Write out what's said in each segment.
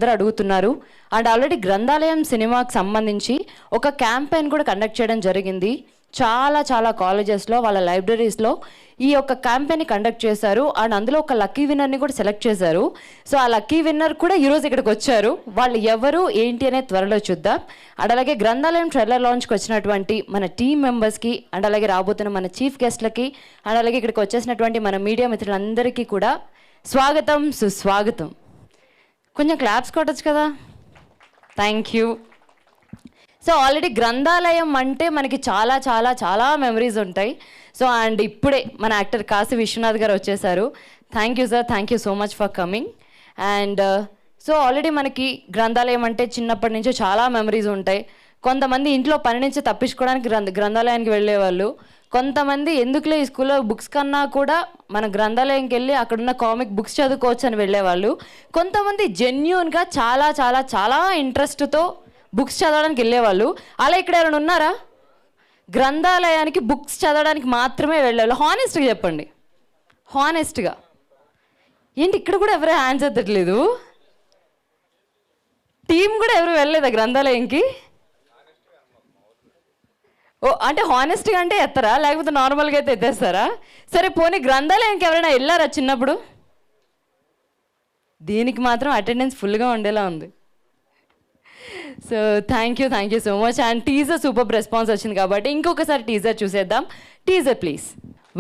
అందరూ అడుగుతున్నారు. And already గ్రంథాలయం సినిమాకి సంబంధించి ఒక క్యాంపెయిన్ కూడా కండక్ట్ చేయడం జరిగింది. చాలా కాలేజెస్లో వాళ్ళ లైబ్రరీస్లో ఈ యొక్క క్యాంపెయిన్ని కండక్ట్ చేశారు. అండ్ అందులో ఒక లక్కీ విన్నర్ని కూడా సెలెక్ట్ చేశారు. సో ఆ లక్కీ విన్నర్ కూడా ఈరోజు ఇక్కడికి వచ్చారు. వాళ్ళు ఎవరు ఏంటి అనేది త్వరలో చూద్దాం. అండ్ అలాగే గ్రంథాలయం ట్రైలర్ లాంచ్కి వచ్చినటువంటి మన టీమ్ మెంబర్స్కి అండ్ అలాగే రాబోతున్న మన చీఫ్ గెస్ట్లకి అండ్ అలాగే ఇక్కడికి వచ్చేసినటువంటి మన మీడియా మిత్రులందరికీ కూడా స్వాగతం, సుస్వాగతం. కొంచెం క్లాప్స్ కొట్టచ్చు కదా. Thank you. సో ఆల్రెడీ గ్రంథాలయం అంటే మనకి చాలా మెమరీస్ ఉంటాయి. సో అండ్ ఇప్పుడే మన యాక్టర్ కాశీ విశ్వనాథ్ గారు వచ్చేసారు. Thank you sir, thank you so much for coming. And so already మనకి గ్రంథాలయం అంటే చిన్నప్పటి నుంచి చాలా మెమరీస్ ఉంటాయి. కొంతమంది ఇంట్లో పని నుంచి తప్పించుకోవడానికి గ్రంథాలయానికి వెళ్ళేవాళ్ళు. కొంతమంది ఎందుకులే ఈ స్కూల్లో బుక్స్ కన్నా కూడా మన గ్రంథాలయంకి వెళ్ళి అక్కడున్న కామిక్ బుక్స్ చదువుకోవచ్చు అని వెళ్ళేవాళ్ళు. కొంతమంది జెన్యూన్గా చాలా ఇంట్రెస్ట్తో బుక్స్ చదవడానికి వెళ్ళేవాళ్ళు. అలా ఇక్కడ ఎవరైనా ఉన్నారా? గ్రంథాలయానికి బుక్స్ చదవడానికి మాత్రమే వెళ్ళేవాళ్ళు. హానెస్ట్గా చెప్పండి, హానెస్ట్గా. ఏంటి ఇక్కడ కూడా ఎవరు హ్యాండ్స్ ఎత్తట్లేదు? టీం కూడా ఎవరు వెళ్ళలేదా గ్రంథాలయంకి? ఓ అంటే హానెస్ట్గా అంటే ఎత్తరా, లేకపోతే నార్మల్గా అయితే ఎత్తేస్తారా? సరే పోనీ గ్రంథాలయానికి ఎవరైనా వెళ్ళారా చిన్నప్పుడు? దీనికి మాత్రం అటెండెన్స్ ఫుల్గా ఉండేలా ఉంది. So thank you so much. And teaser super response వచ్చింది కాబట్టి ఇంకొకసారి టీజర్ చూసేద్దాం. Teaser please.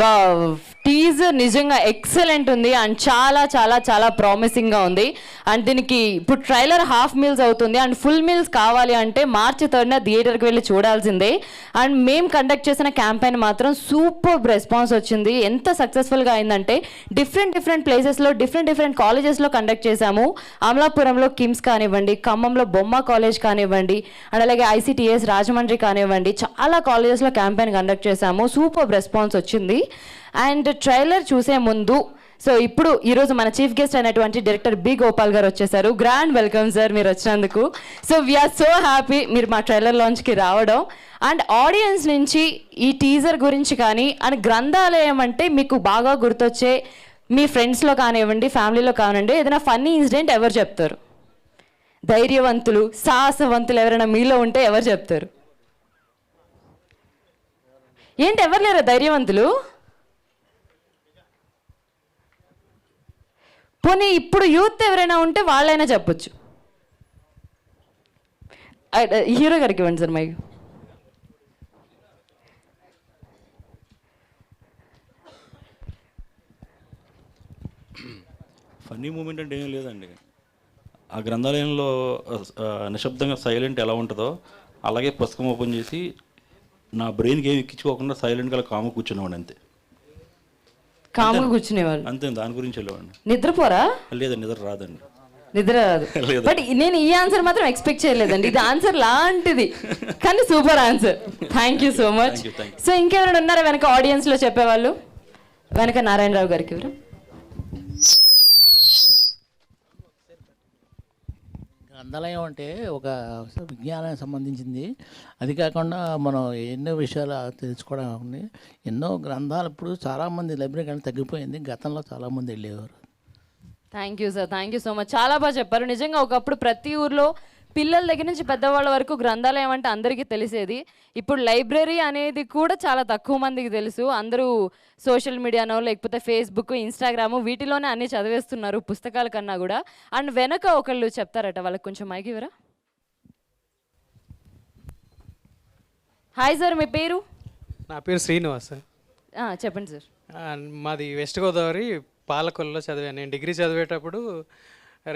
వావ్, టీజర్ నిజంగా ఎక్సలెంట్ ఉంది అండ్ చాలా ప్రామిసింగ్గా ఉంది. అండ్ దీనికి ఇప్పుడు ట్రైలర్ హాఫ్ మీల్స్ అవుతుంది అండ్ ఫుల్ మీల్స్ కావాలి అంటే March 3rd థియేటర్కి వెళ్ళి చూడాల్సిందే. అండ్ మేము కండక్ట్ చేసిన క్యాంపెయిన్ మాత్రం సూపర్ రెస్పాన్స్ వచ్చింది. ఎంత సక్సెస్ఫుల్గా అయిందంటే డిఫరెంట్ ప్లేసెస్లో డిఫరెంట్ కాలేజెస్లో కండక్ట్ చేశాము. అమలాపురంలో కిమ్స్ కానివ్వండి, ఖమ్మంలో బొమ్మ కాలేజ్ కానివ్వండి, అండ్ అలాగే ICTS రాజమండ్రి కానివ్వండి, చాలా కాలేజెస్లో క్యాంపెయిన్ కండక్ట్ చేశాము. సూపర్ రెస్పాన్స్ వచ్చింది. అండ్ ట్రైలర్ చూసే ముందు సో ఇప్పుడు ఈరోజు మన చీఫ్ గెస్ట్ అయినటువంటి డైరెక్టర్ బి గోపాల్ గారు వచ్చేసారు. గ్రాండ్ వెల్కమ్ సార్ మీరు వచ్చినందుకు. సో వీఆర్ సో హ్యాపీ మీరు మా ట్రైలర్ లాంచ్కి రావడం. అండ్ ఆడియన్స్ నుంచి ఈ టీజర్ గురించి కానీ అండ్ గ్రంథాలయం అంటే మీకు బాగా గుర్తొచ్చే మీ ఫ్రెండ్స్లో కానివ్వండి, ఫ్యామిలీలో కానివ్వండి, ఏదైనా ఫన్నీ ఇన్సిడెంట్ ఎవరు చెప్తారు? ధైర్యవంతులు, సాహసవంతులు ఎవరైనా మీలో ఉంటే ఎవరు చెప్తారు? ఏంటి ఎవరు లేరా ధైర్యవంతులు? పోనీ ఇప్పుడు యూత్ ఎవరైనా ఉంటే వాళ్ళైనా చెప్పొచ్చు. హీరో గారికి ఇవ్వండి సార్ మైక్. ఫన్నీ మూమెంట్ అంటే ఏం లేదండి. ఆ గ్రంథాలయంలో నిశ్శబ్దంగా సైలెంట్ ఎలా ఉంటుందో అలాగే పుస్తకం ఓపెన్ చేసి నా బ్రెయిన్కి ఏమి ఎక్కించుకోకుండా సైలెంట్గా కాము కూర్చునేవాడు. అంతే, కాముగా కూర్చునేవాళ్ళు అంతే. దాని గురించి వెళ్ళేవాడిని. నిద్రపోరా? లేదండి, నిద్ర రాదండి. నిద్ర రాదు. బట్ నేను ఈ ఆన్సర్ మాత్రం ఎక్స్పెక్ట్ చేయలేదండి. ఇది ఆన్సర్ లాంటిది కానీ super answer. Thank you so much. So ఇంకెవరైనా ఉన్నారా వెనక ఆడియన్స్లో చెప్పేవాళ్ళు? వెనక నారాయణరావు గారికి ఎవరు? గ్రంథాలయం అంటే ఒక విజ్ఞానానికి సంబంధించింది. అది కాకుండా మనం ఎన్నో విషయాలు తెలుసుకోవడం. ఎన్నో గ్రంథాలు ఇప్పుడు చాలామంది లైబ్రరీ కానీ తగ్గిపోయింది. గతంలో చాలామంది వెళ్ళేవారు. Thank you sir, thank you so much. చాలా బాగా చెప్పారు. నిజంగా ఒకప్పుడు ప్రతి ఊర్లో పిల్లల దగ్గర నుంచి పెద్దవాళ్ళ వరకు గ్రంథాలయం అంటే అందరికీ తెలిసేది. ఇప్పుడు లైబ్రరీ అనేది కూడా చాలా తక్కువ మందికి తెలుసు. అందరూ సోషల్ మీడియానో లేకపోతే ఫేస్బుక్, ఇన్స్టాగ్రామ్ వీటిలోనే అన్నీ చదివేస్తున్నారు పుస్తకాల కన్నా కూడా. అండ్ వెనక ఒకళ్ళు చెప్తారట, వాళ్ళకి కొంచెం మైక్ ఇవ్వరా? హాయ్ సార్, మీ పేరు? నా పేరు శ్రీనివాస్. చెప్పండి సార్. మాది వెస్ట్ గోదావరి పాలకొల్లులో చదివాను. నేను డిగ్రీ చదివేటప్పుడు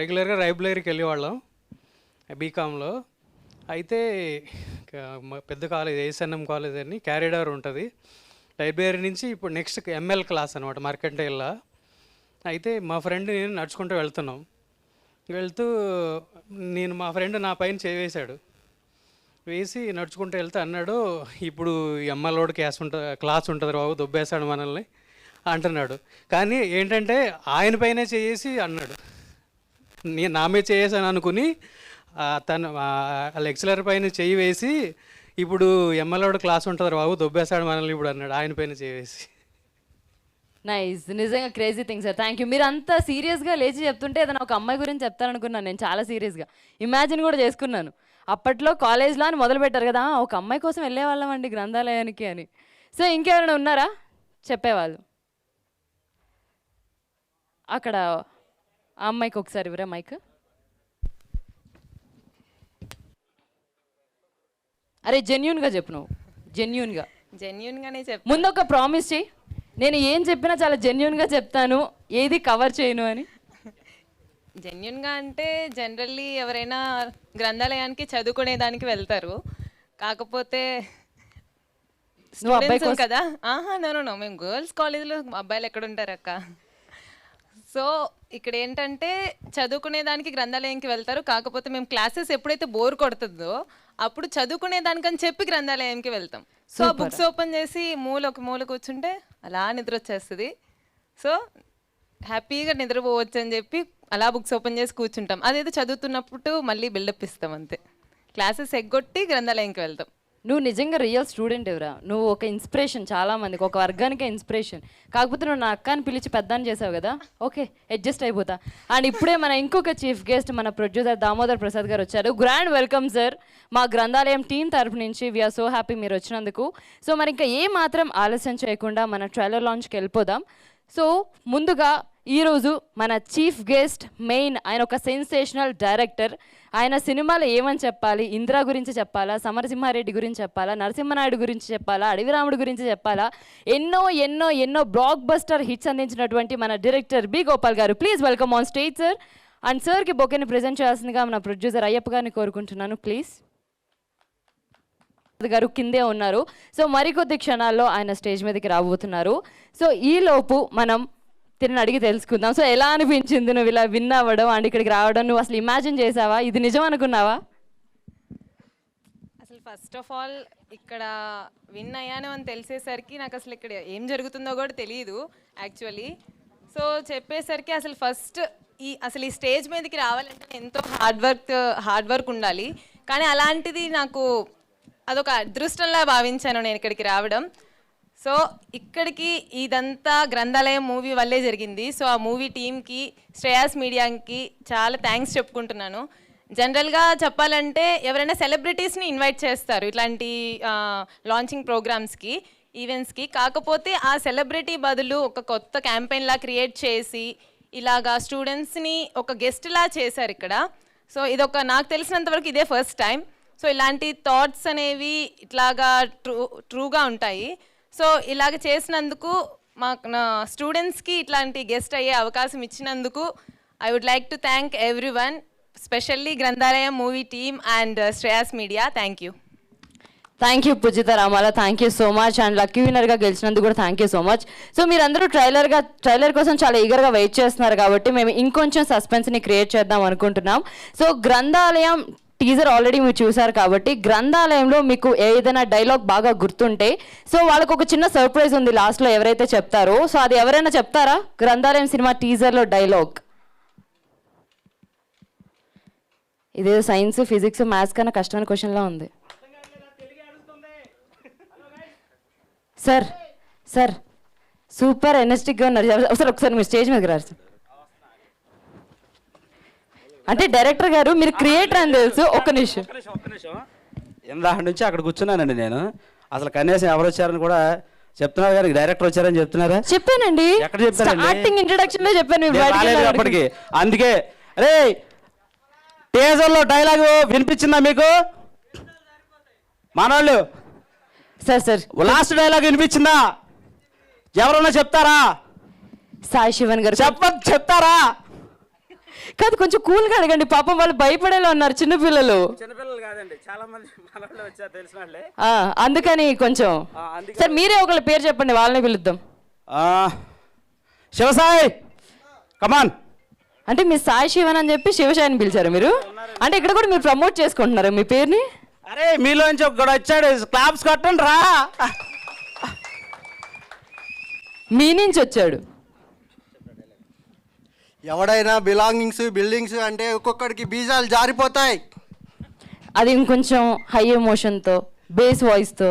రెగ్యులర్గా లైబ్రరీకి వెళ్ళేవాళ్ళం బీకామ్లో. అయితే పెద్ద కాలేజ్ ASNM కాలేజ్ అని క్యారిడార్ ఉంటుంది. లైబ్రరీ నుంచి ఇప్పుడు నెక్స్ట్ ML క్లాస్ అనమాట, మర్కంటైల్లా. అయితే మా ఫ్రెండ్ నేను నడుచుకుంటూ వెళ్తూ మా ఫ్రెండ్ నా పైన చేవేశాడు. వేసి నడుచుకుంటూ వెళ్తే అన్నాడు, ఇప్పుడు ML క్లాస్ ఉంటుంది బాబు, దొబ్బేశాడు మనల్ని అంటున్నాడు. కానీ ఏంటంటే ఆయన పైనే చేసి అన్నాడు. నేను నా మీద చేసాను అనుకుని తను లెక్చరర్ పైన చెయ్యి వేసి ఇప్పుడు ML క్లాస్ ఉంటుంది బాబు, దొబ్బేశాడు మనల్ని ఇప్పుడు అన్నాడు ఆయన పైన చేసి. నైస్, నిజంగా crazy thing sir. Thank you. మీరు అంత సీరియస్గా లేచి చెప్తుంటే ఏదైనా ఒక అమ్మాయి గురించి చెప్తారనుకున్నాను నేను, చాలా సీరియస్గా ఇమాజిన్ కూడా చేసుకున్నాను. అప్పట్లో కాలేజ్లో అని మొదలు పెట్టారు కదా, ఒక అమ్మాయి కోసం వెళ్ళేవాళ్ళం అండి గ్రంథాలయానికి అని. సో ఇంకెవరైనా ఉన్నారా చెప్పేవాళ్ళు? అక్కడ ఆ అమ్మాయికి ఒకసారి ఇవ్వరా మైక్. అరే జెన్యున్గా చెప్పు, నువ్వు జెన్యున్గా జెన్యున్గానే చెప్ ముందు ఒక ప్రామిస్ చేయి, నేను ఏం చెప్పినా చాలా జెన్యున్గా చెప్తాను, ఏది కవర్ చేయను అని. జెన్యున్గా అంటే జనరల్లీ ఎవరైనా గ్రంథాలయానికి చదువుకునే దానికి వెళ్తారు, కాకపోతే నువ్వు అబ్బాయి స్టూడెంట్స్ కదా. నో మేము గర్ల్స్ కాలేజ్లో అబ్బాయిలు ఎక్కడ ఉంటారు అక్క. సో ఇక్కడ ఏంటంటే చదువుకునే దానికి గ్రంథాలయంకి వెళ్తారు, కాకపోతే మేము క్లాసెస్ ఎప్పుడైతే బోర్ కొడుతుందో అప్పుడు చదువుకునే దానికని చెప్పి గ్రంథాలయంకి వెళ్తాం. సో బుక్స్ ఓపెన్ చేసి ఒక మూల కూర్చుంటే అలా నిద్ర వచ్చేస్తుంది. సో హ్యాపీగా నిద్రపోవచ్చు అని చెప్పి అలా బుక్స్ ఓపెన్ చేసి కూర్చుంటాం. అదేదో చదువుతున్నప్పుడు మళ్ళీ బిల్డప్ ఇస్తాం అంతే. క్లాసెస్ ఎగ్గొట్టి గ్రంథాలయంకి వెళ్తాం. నువ్వు నిజంగా రియల్ స్టూడెంట్ ఎవరా, నువ్వు ఒక ఇన్స్పిరేషన్ చాలా మందికి, ఒక వర్గానికే ఇన్స్పిరేషన్. కాకపోతే నువ్వు నా అక్కని పిలిచి పెద్దని చేసావు కదా, ఓకే అడ్జస్ట్ అయిపోతా. అండ్ ఇప్పుడే మన ఇంకొక చీఫ్ గెస్ట్ మన ప్రొడ్యూసర్ దామోదర్ ప్రసాద్ గారు వచ్చారు. గ్రాండ్ వెల్కమ్ సార్ మా గ్రంథాలయం టీం తరపు నుంచి. వీఆర్ సో హ్యాపీ మీరు వచ్చినందుకు. సో మరి ఇంకా ఏ మాత్రం ఆలస్యం చేయకుండా మన ట్రైలర్ లాంచ్కి వెళ్ళిపోదాం. సో ముందుగా ఈరోజు మన చీఫ్ గెస్ట్ మెయిన్, ఆయన ఒక సెన్సేషనల్ డైరెక్టర్. ఆయన సినిమాలు ఏమని చెప్పాలి, ఇందిరా గురించి చెప్పాలా, సమరసింహారెడ్డి గురించి చెప్పాలా, నరసింహనాయుడు గురించి చెప్పాలా, అడవిరాముడు గురించి చెప్పాలా, ఎన్నో ఎన్నో ఎన్నో బ్లాక్ బస్టర్ హిట్స్ అందించినటువంటి మన డైరెక్టర్ బి గోపాల్ గారు. Please welcome on stage sir. And సార్కి బొకేని ప్రజెంట్ చేయాల్సిందిగా మన ప్రొడ్యూసర్ అయ్యప్ప గారిని కోరుకుంటున్నాను ప్లీజ్. గారు కిందే ఉన్నారు. సో మరికొద్ది క్షణాల్లో ఆయన స్టేజ్ మీదకి రాబోతున్నారు. సో ఈలోపు మనం తిని అడిగి తెలుసుకుందాం. సో ఎలా అనిపించింది నువ్వు ఇలా విన్ అవ్వడం అండ్ ఇక్కడికి రావడం? నువ్వు అసలు ఇమాజిన్ చేసావా, ఇది నిజం అనుకున్నావా? అసలు ఫస్ట్ ఆఫ్ ఆల్ ఇక్కడ విన్ అయ్యాను అని తెలిసేసరికి నాకు అసలు ఇక్కడ ఏం జరుగుతుందో కూడా తెలియదు యాక్చువల్లీ. సో చెప్పేసరికి అసలు ఫస్ట్ అసలు ఈ స్టేజ్ మీదకి రావాలంటే ఎంతో హార్డ్ వర్క్ ఉండాలి. కానీ అలాంటిది నాకు అదొక అదృష్టంలా భావించాను నేను ఇక్కడికి రావడం. సో ఇక్కడికి ఇదంతా గ్రంథాలయం మూవీ వల్లే జరిగింది. సో ఆ మూవీ టీమ్కి, శ్రేయాస్ మీడియాకి చాలా థ్యాంక్స్ చెప్పుకుంటున్నాను. జనరల్గా చెప్పాలంటే ఎవరైనా సెలబ్రిటీస్ని ఇన్వైట్ చేస్తారు ఇట్లాంటి లాంచింగ్ ప్రోగ్రామ్స్కి, ఈవెంట్స్కి. కాకపోతే ఆ సెలబ్రిటీ బదులు ఒక కొత్త క్యాంపెయిన్లా క్రియేట్ చేసి ఇలాగా స్టూడెంట్స్ని ఒక గెస్ట్లా చేశారు ఇక్కడ. సో ఇదొక నాకు తెలిసినంతవరకు ఇదే ఫస్ట్ టైం. సో ఇలాంటి థాట్స్ అనేవి ఇట్లాగా ట్రూగా ఉంటాయి. సో ఇలాగ చేసినందుకు నా స్టూడెంట్స్కి ఇట్లాంటి గెస్ట్ అయ్యే అవకాశం ఇచ్చినందుకు I would like to thank everyone, specially Granthalayam movie team and Shreyas media. Thank you. Thank you Pujitha Ramala, thank you so much. And lucky విన్నర్గా గెలిచినందుకు కూడా thank you so much. So మీరందరూ ట్రైలర్ కోసం చాలా ఈగర్గా వెయిట్ చేస్తున్నారు కాబట్టి మేము ఇంకొంచెం సస్పెన్స్ని క్రియేట్ చేద్దాం అనుకుంటున్నాం. సో గ్రంథాలయం టీజర్ ఆల్రెడీ మీరు చూసారు కాబట్టి గ్రంథాలయంలో మీకు ఏదైనా డైలాగ్ బాగా గుర్తుంటే సో వాళ్ళకు ఒక చిన్న సర్ప్రైజ్ ఉంది లాస్ట్లో ఎవరైతే చెప్తారో. సో అది ఎవరైనా చెప్తారా గ్రంథాలయం సినిమా టీజర్లో డైలాగ్? ఇదే సైన్స్, ఫిజిక్స్, మ్యాథ్స్ కన్నా కష్టమైన క్వశ్చన్లా ఉంది. సార్ సార్ సూపర్ ఎనర్జెటిక్గా ఉన్నారు సార్. ఒకసారి మీరు స్టేజ్ మీదకి రారు సార్. అంటే డైరెక్టర్ గారు మీరు క్రియేటర్ అని తెలుసు. ఒక్క నిమిషం ఇందాక నుంచి అక్కడ కూర్చున్నానండి నేను. అసలు కనీసం ఎవరు వచ్చారని కూడా చెప్తున్నారు కానీ డైరెక్టర్ వచ్చారని చెప్తున్నారా? చెప్పానండి, ఎక్కడ చెప్పారండి? స్టార్టింగ్ ఇంట్రడక్షన్ లో చెప్పాను. అప్పటికి అందుకే రే టీజర్ లో డైలాగ్ వినిపించిందా మీకు మనోళ్ళు? సార్ సార్ లాస్ట్ డైలాగ్ వినిపించిందా? ఎవరన్నా చెప్తారా? సాయి శివన్ గారు చెప్తారా? కాదు కొంచెం కూల్గా అడగండి, పాపం వాళ్ళు భయపడేలా ఉన్నారు చిన్నపిల్లలు. చిన్నపిల్లలు కాదండి, చాలా మంది మనోళ్ళు వచ్చారు తెలిసిన వాళ్ళే. అందుకని కొంచెం సార్ మీరే ఒకళ్ళ పేరు చెప్పండి, వాళ్ళని పిలుద్దాం. శివసాయి కమాన్. అంటే మీరు సాయి శివన్ అని చెప్పి శివసాయిని పిలిచారు మీరు? అంటే ఇక్కడ కూడా మీరు ప్రమోట్ చేసుకుంటున్నారా మీ పేరుని? అరే మీలోంచి ఒకడు వచ్చాడు, క్లాప్స్ కొట్టండి రా. మీ నుంచి వచ్చాడు. ఎవడైనా బిల్డింగ్స్ అంటే ఒక్కొక్కడికి బీజాలు జారిపోతాయి. అది ఇంకొంచెం హై ఎమోషన్తో, బేస్ వాయిస్తో.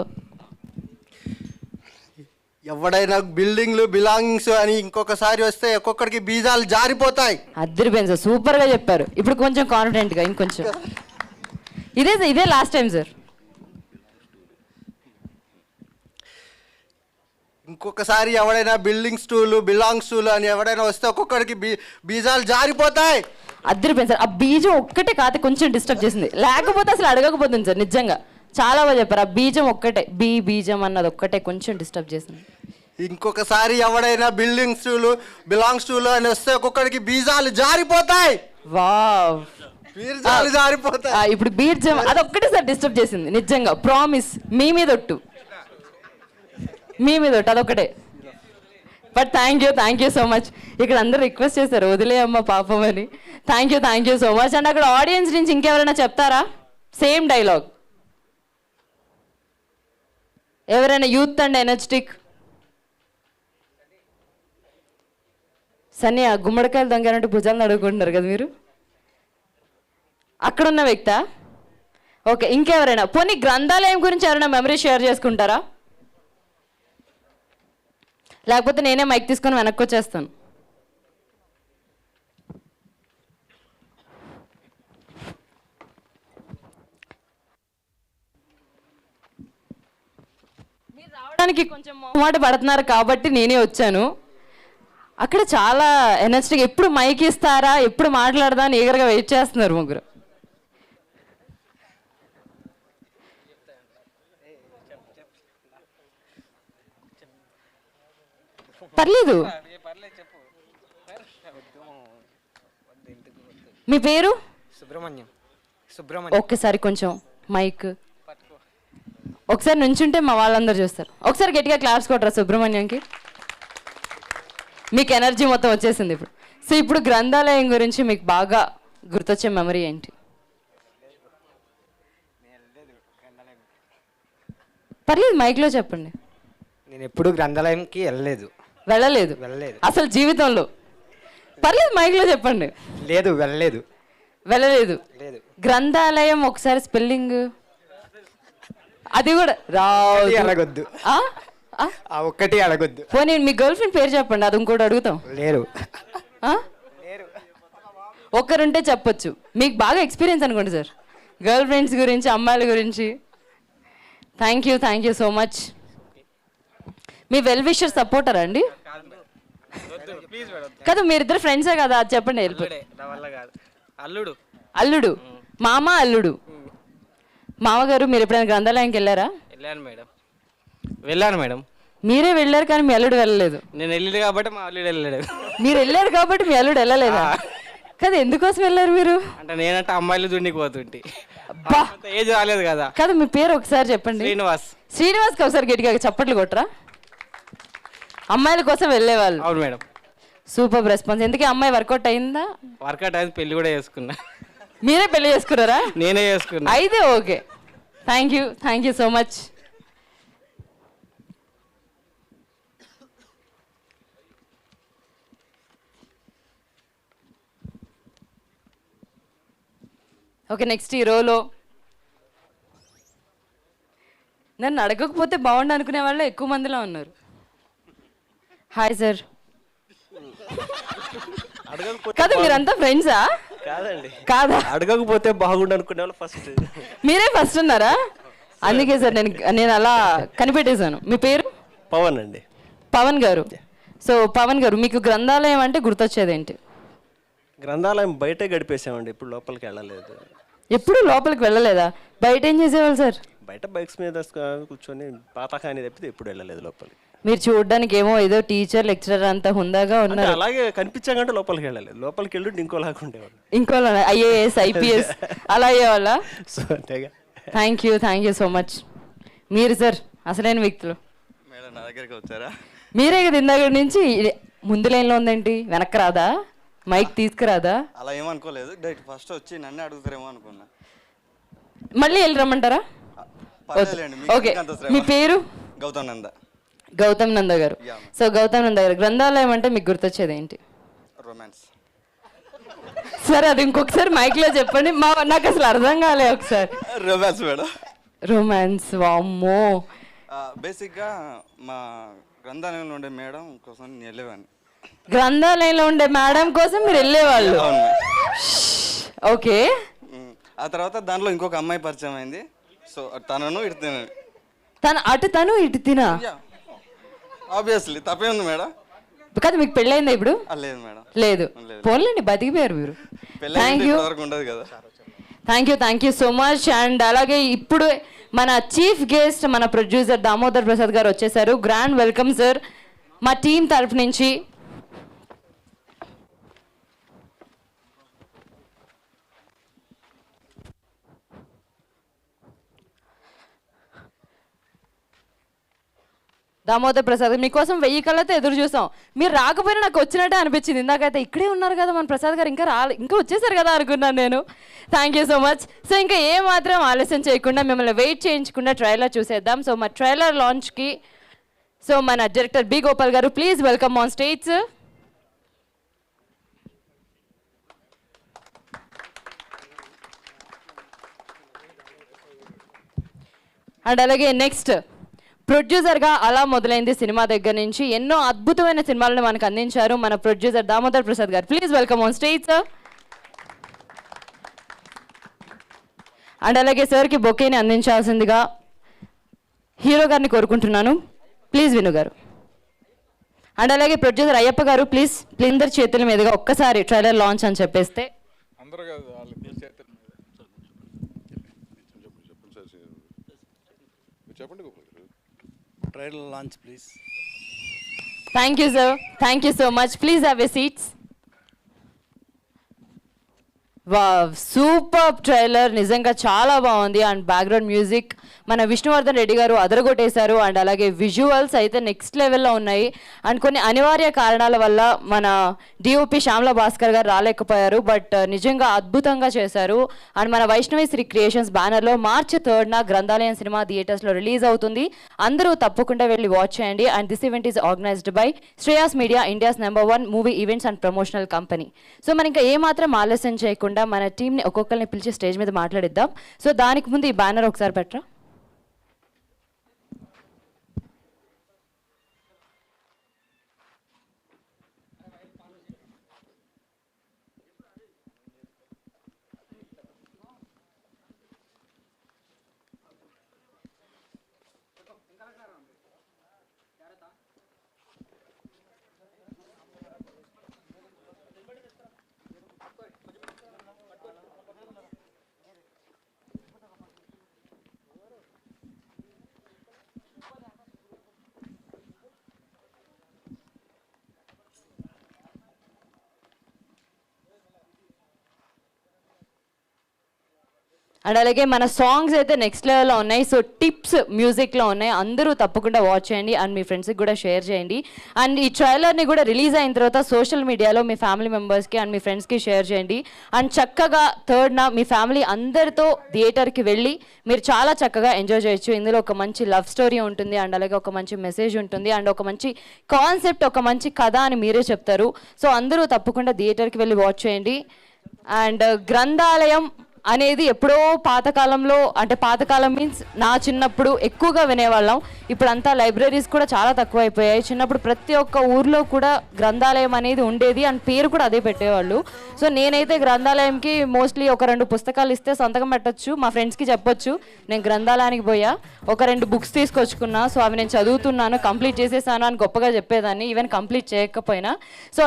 ఎవడైనా బిల్డింగ్లు బిలాంగింగ్స్ అని ఇంకొకసారి వస్తే ఒక్కొక్కడికి బీజాలు జారిపోతాయి. అద్దరిపోయింది సార్, సూపర్గా చెప్పారు. ఇప్పుడు కొంచెం కాన్ఫిడెంట్గా ఇంకొంచెం. ఇదే లాస్ట్ టైం సార్. ఇంకొకసారి ఎవడైనా బిల్డింగ్స్ టూలు బిలాంగ్స్ టూలు అని ఎవడైనా వస్తే ఒక్కొక్కడికి బీజాలు జారిపోతాయి. అద్దరిపోయింది సార్. ఆ బీజం ఒక్కటే కాదు కొంచెం డిస్టర్బ్ చేసింది, లేకపోతే అసలు అడగకపోతుంది సార్. నిజంగా చాలా బాగా చెప్పారు. ఆ బీజం ఒక్కటే, బీజం అన్నది ఒక్కటే కొంచెం డిస్టర్బ్ చేసింది. ఇంకొకసారి ఎవడైనా బిల్డింగ్స్ టూలు బిలాంగ్స్ టూలు అని వస్తే ఒక్కొక్కడికి బీజాలు జారిపోతాయి. వావ్, బీజాలు జారిపోతాయి. ఇప్పుడు బీజం అదొక్కటే సార్ డిస్టర్బ్ చేసింది. నిజంగా ప్రామిస్, మీ మీద ఒట్టు అదొక్కటే. But thank you so much. ఇక్కడ అందరూ రిక్వెస్ట్ చేశారు వదిలే అమ్మ పాపం అని. Thank you so much. And అక్కడ ఆడియన్స్ నుంచి ఇంకెవరైనా చెప్తారా సేమ్ డైలాగ్? ఎవరైనా యూత్ అండ్ ఎనర్జెటిక్? సన్నీ, ఆ గుమ్మడికాయలు దొంగనంటే భుజాలను అడుగుకుంటున్నారు కదా మీరు. అక్కడున్న వ్యక్తా? ఓకే, ఇంకెవరైనా? పోనీ గ్రంథాలయం గురించి ఎవరైనా మెమరీ షేర్ చేసుకుంటారా? లేకపోతే నేనే మైక్ తీసుకొని వెనక్కి వచ్చేస్తాను. మీరు రావడానికి కొంచెం మొహమాట పడుతున్నారు కాబట్టి నేనే వచ్చాను. అక్కడ చాలా ఎనర్జెటిక్, ఎప్పుడు మైక్ ఇస్తారా, ఎప్పుడు మాట్లాడదా అని ఈగర్గా వెయిట్ చేస్తున్నారు ముగ్గురు. పర్లేదు. మీ పేరు? సుబ్రహ్మణ్యం. ఒక్కసారి కొంచెం మైక్ ఒకసారి నుంచుంటే మా వాళ్ళందరూ చూస్తారు. ఒకసారి గట్టిగా క్లాప్స్ కొట్టరా సుబ్రహ్మణ్యంకి. మీకు ఎనర్జీ మొత్తం వచ్చేసింది ఇప్పుడు. సో ఇప్పుడు గ్రంథాలయం గురించి మీకు బాగా గుర్తొచ్చే మెమరీ ఏంటి? పర్లేదు, మైక్లో చెప్పండి. నేను ఎప్పుడు గ్రంథాలయంకి వెళ్ళలేదు అసలు జీవితంలో? పర్లేదు, మైక్లో చెప్పండి. వెళ్ళలేదు. గ్రంథాలయం ఒకసారి స్పెల్లింగ్ అది కూడా అడగొద్దు. ఒక్కటి అడగొద్దు. పోనీ మీ గర్ల్ ఫ్రెండ్ పేరు చెప్పండి, అది ఇంకోటి అడుగుతాం. లేరు. ఒక్కరుంటే చెప్పొచ్చు. మీకు బాగా ఎక్స్పీరియన్స్ అనుకోండి సార్ గర్ల్ ఫ్రెండ్స్ గురించి, అమ్మాయిల గురించి. Thank you so much. మీ వెల్ విషర్ సపోర్టరా అండి? కదా, మీరిద్దరు ఫ్రెండ్సే కదా, అది చెప్పండి. అల్లుడు, మామ అల్లుడు. మామగారు, మీరు ఎప్పుడైనా గ్రంథాలయంకి వెళ్ళారా? వెళ్ళాను మేడం. మీరే వెళ్ళారు కానీ మీ అల్లుడు వెళ్ళలేదు. నేను వెళ్ళలేదు కాబట్టి మా అల్లుడు వెళ్ళాడు. మీరు వెళ్ళారు కాబట్టి మీ అల్లుడు వెళ్ళలేదా? కదా, ఎందుకోసం వెళ్ళారు మీరు? అంటే నేనంటే అమ్మాయిలు దుండికి పోతుంటే బా, ఏజ్ రాలేదు కదా. కదా, మీ పేరు ఒకసారి చెప్పండి. శ్రీనివాస్కి ఒకసారి గట్టిగా చప్పట్లు కొట్టరా. అమ్మాయిల కోసం వెళ్ళేవాళ్ళు. అవును మేడం. Super response. ఎందుకు అమ్మాయి వర్కౌట్ అయిందా? వర్కౌట్ అయింది, పెళ్లి కూడా చేసుకున్నా. మీరే పెళ్లి చేసుకున్నారా? నేనే చేసుకున్నా. అయితే okay. Thank you so much. Okay, next ఈ రోలో నన్ను అడగకపోతే బాగుండు అనుకునే వాళ్ళు ఎక్కువ మందిలో ఉన్నారు. Hi sir. కాదు, మీరంతా ఫ్రెండ్సా? కాదా? అడగకపోతే బాగుండు అనుకునే వాళ్ళు ఫస్ట్. మీరే ఫస్ట్ ఉన్నారా? అందుకే సార్ నేను అలా కనిపెట్టేశాను. మీ పేరు? పవన్ అండి. పవన్ గారు. సో పవన్ గారు, మీకు గ్రంథాలయం అంటే గుర్తొచ్చేది ఏంటి? గ్రంథాలయం బయటే గడిపేసామండి, ఇప్పుడు లోపలికి వెళ్ళలేదు. ఎప్పుడు లోపలికి వెళ్ళలేదా? బయట ఏం చేసేవాళ్ళు సార్? బయట బైక్స్ మీద కూర్చొని పాతకాని తప్పితే ఎప్పుడు వెళ్ళలేదు లోపలికి. మీరు చూడడానికి ఏమో ఏదో టీచర్ లెక్చరర్ అంతా హుందాగా ఉన్నారు. అలాగే కనిపించాకంటే లోపలికి వెళ్ళలేదు. లోపలికి వెళ్ళి ఇంకోలాగా ఉండేవాళ్ళు. ఇంకోలా IAS IPS అలా అయ్యేవాళ్ళ? సో అంతేగా. Thank you so much. మీరు సార్ అసలైన వ్యక్తులు. మేడం, నా దగ్గరికి వచ్చారా? మీరే కదా ఇందాక నుంచి. ముందు లైన్లో ఉందేంటి? వెనక్కి రాదా? మైక్ తీసుకురాదా? అలా ఏమనుకోలేదు, డైరెక్ట్ ఫస్ట్ వచ్చి నన్నే అడుగుతారేమో అనుకున్నా. మళ్ళీ వెళ్ళి రమ్మంటారా? ఓకే, మీ పేరు? గౌతమ్ నంద గారు. సో గౌతమ్ నంద గారు, గ్రంథాలయం అంటే మీకు గుర్తొచ్చేది ఏంటి? రొమాన్స్. సరే, అది ఇంకొకసారి మైక్లో చెప్పండి. నాకు అసలు అర్థం కాలే. ఒకసారి రొమాన్స్ మేడం. రొమాన్స్. వామ్మో. బేసిక్గా మా గ్రంథాలయంలో ఉండే మేడం కోసం నేను వెళ్ళేవాడిని. గ్రంథాలయంలో ఉండే మేడం కోసం మీరు వెళ్ళేవాళ్ళు. అవును. ఓకే. ఆ తర్వాత దాంట్లో ఇంకొక అమ్మాయి పరిచయం అయింది. సో తనను ఇడుతున్నాను. తను ఇటు తినా. ఆబ్వియస్లీ తప్పేముంది మేడం. కాదు, మీకు పెళ్ళైందా ఇప్పుడు? లేదు మేడం. లేదు. పోన్లేండి, బతికిపోయారు మీరు. థ్యాంక్ యూ, ఉండదు కదా. Thank you so much. And అలాగే ఇప్పుడు మన చీఫ్ గెస్ట్ మన ప్రొడ్యూసర్ దామోదర్ ప్రసాద్ గారు వచ్చేసారు. గ్రాండ్ వెల్కమ్ సార్ మా టీం తరఫు నుంచి. దామోదర్ ప్రసాద్ మీకోసం 1000 కళ్ళతో ఎదురు చూసాం. మీరు రాకపోయినా నాకు వచ్చినట్టే అనిపించింది. ఇందాకైతే ఇక్కడే ఉన్నారు కదా మన ప్రసాద్ గారు, ఇంకా వచ్చేసారు కదా అనుకున్నాను నేను. Thank you so much. So ఇంకా ఏమాత్రం ఆలస్యం చేయకుండా మిమ్మల్ని వెయిట్ చేయించకుండా ట్రైలర్ చూసేద్దాం. సో మా ట్రైలర్ లాంచ్కి సో మన డైరెక్టర్ బి గోపాల్ గారు, please welcome on stage sir. And అలాగే నెక్స్ట్ ప్రొడ్యూసర్గా అలా మొదలైంది సినిమా దగ్గర నుంచి ఎన్నో అద్భుతమైన సినిమాలను మనకు అందించారు మన ప్రొడ్యూసర్ దామోదర్ ప్రసాద్ గారు. Please welcome on stage sir. And అలాగే సార్కి బొకేని అందించాల్సిందిగా హీరో గారిని కోరుకుంటున్నాను. ప్లీజ్ విను గారు. అండ్ అలాగే ప్రొడ్యూసర్ అయ్యప్ప గారు, ప్లీజ్ అందరి చేతుల మీదుగా ఒక్కసారి ట్రైలర్ లాంచ్ అని చెప్పేస్తే. Trailer launch please. Thank you sir, thank you so much. Please have a seats. Wow, super trailer, నిజంగా చాలా బాగుంది. అండ్ బ్యాక్గ్రౌండ్ మ్యూజిక్ మన విష్ణువర్ధన్ రెడ్డి గారు అదరగొట్టేశారు. అండ్ అలాగే విజువల్స్ అయితే నెక్స్ట్ లెవెల్లో ఉన్నాయి. అండ్ కొన్ని అనివార్య కారణాల వల్ల మన డిఓపి శ్యామల భాస్కర్ గారు రాలేకపోయారు, బట్ నిజంగా అద్భుతంగా చేశారు. అండ్ మన వైష్ణవి శ్రీ క్రియేషన్స్ బ్యానర్లో March 3న గ్రంథాలయం సినిమా థియేటర్స్లో రిలీజ్ అవుతుంది. అందరూ తప్పకుండా వెళ్ళి వాచ్ చేయండి. And this event is organised by Shreyas media, India's #1 movie events and promotional company. So మనం ఇంకా ఏమాత్రం ఆలస్యం చేయకుండా మన టీంని ఒక్కొక్కరిని పిలిచి స్టేజ్ మీద మాట్లాడిద్దాం. సో దానికి ముందు ఈ బ్యానర్ ఒకసారి పెట్టరా. అండ్ అలాగే మన సాంగ్స్ అయితే నెక్స్ట్ లెవెల్లో ఉన్నాయి. సో టిప్స్ మ్యూజిక్లో ఉన్నాయి. అందరూ తప్పకుండా వాచ్ చేయండి అండ్ మీ ఫ్రెండ్స్కి కూడా షేర్ చేయండి. అండ్ ఈ ట్రైలర్ని కూడా రిలీజ్ అయిన తర్వాత సోషల్ మీడియాలో మీ ఫ్యామిలీ మెంబర్స్కి అండ్ మీ ఫ్రెండ్స్కి షేర్ చేయండి. అండ్ చక్కగా 3rd మీ ఫ్యామిలీ అందరితో థియేటర్కి వెళ్ళి మీరు చాలా చక్కగా ఎంజాయ్ చేయొచ్చు. ఇందులో ఒక మంచి లవ్ స్టోరీ ఉంటుంది, అండ్ అలాగే ఒక మంచి మెసేజ్ ఉంటుంది, అండ్ ఒక మంచి కాన్సెప్ట్, ఒక మంచి కథ అని మీరే చెప్తారు. సో అందరూ తప్పకుండా థియేటర్కి వెళ్ళి వాచ్ చేయండి. అండ్ గ్రంథాలయం అనేది ఎప్పుడో పాతకాలంలో, అంటే పాతకాలం మీన్స్ నా చిన్నప్పుడు ఎక్కువగా వినేవాళ్ళం. ఇప్పుడు అంతా లైబ్రరీస్ కూడా చాలా తక్కువ అయిపోయాయి. చిన్నప్పుడు ప్రతి ఒక్క ఊర్లో కూడా గ్రంథాలయం అనేది ఉండేది అండ్ పేరు కూడా అదే పెట్టేవాళ్ళు. సో నేనైతే గ్రంథాలయంకి మోస్ట్లీ ఒక 2 పుస్తకాలు ఇస్తే సంతకం పెట్టచ్చు, మా ఫ్రెండ్స్కి చెప్పొచ్చు నేను గ్రంథాలయానికి పోయా, ఒక 2 బుక్స్ తీసుకొచ్చుకున్నా, సో అవి నేను చదువుతున్నాను, కంప్లీట్ చేసేసాను అని గొప్పగా చెప్పేదాన్ని, ఈవెన్ కంప్లీట్ చేయకపోయినా. సో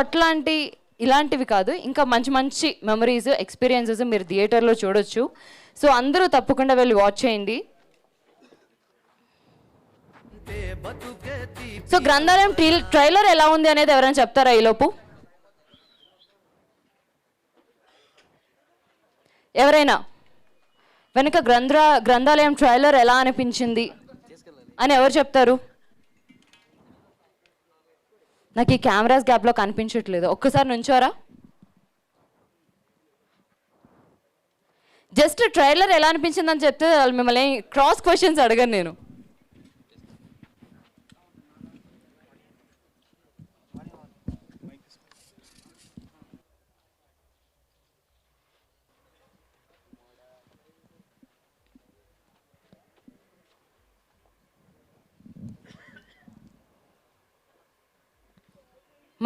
ఇలాంటివి కాదు, ఇంకా మంచి మంచి మెమరీస్, ఎక్స్పీరియన్సెస్ మీరు థియేటర్లో చూడొచ్చు. సో అందరూ తప్పకుండా వెళ్ళి వాచ్ చేయండి. సో గ్రంథాలయం ట్రైలర్ ఎలా ఉంది అనేది ఎవరైనా చెప్తారా ఈలోపు? ఎవరైనా వెనుక గ్రంథాలయం ట్రైలర్ ఎలా అనిపించింది అని ఎవరు చెప్తారు? నాకు ఈ కెమెరాస్ గ్యాప్లో కనిపించట్లేదు, ఒక్కసారి నుంచోరా. జస్ట్ ట్రైలర్ ఎలా అనిపించిందని చెప్తే మిమ్మల్ని క్రాస్ క్వశ్చన్స్ అడగను నేను.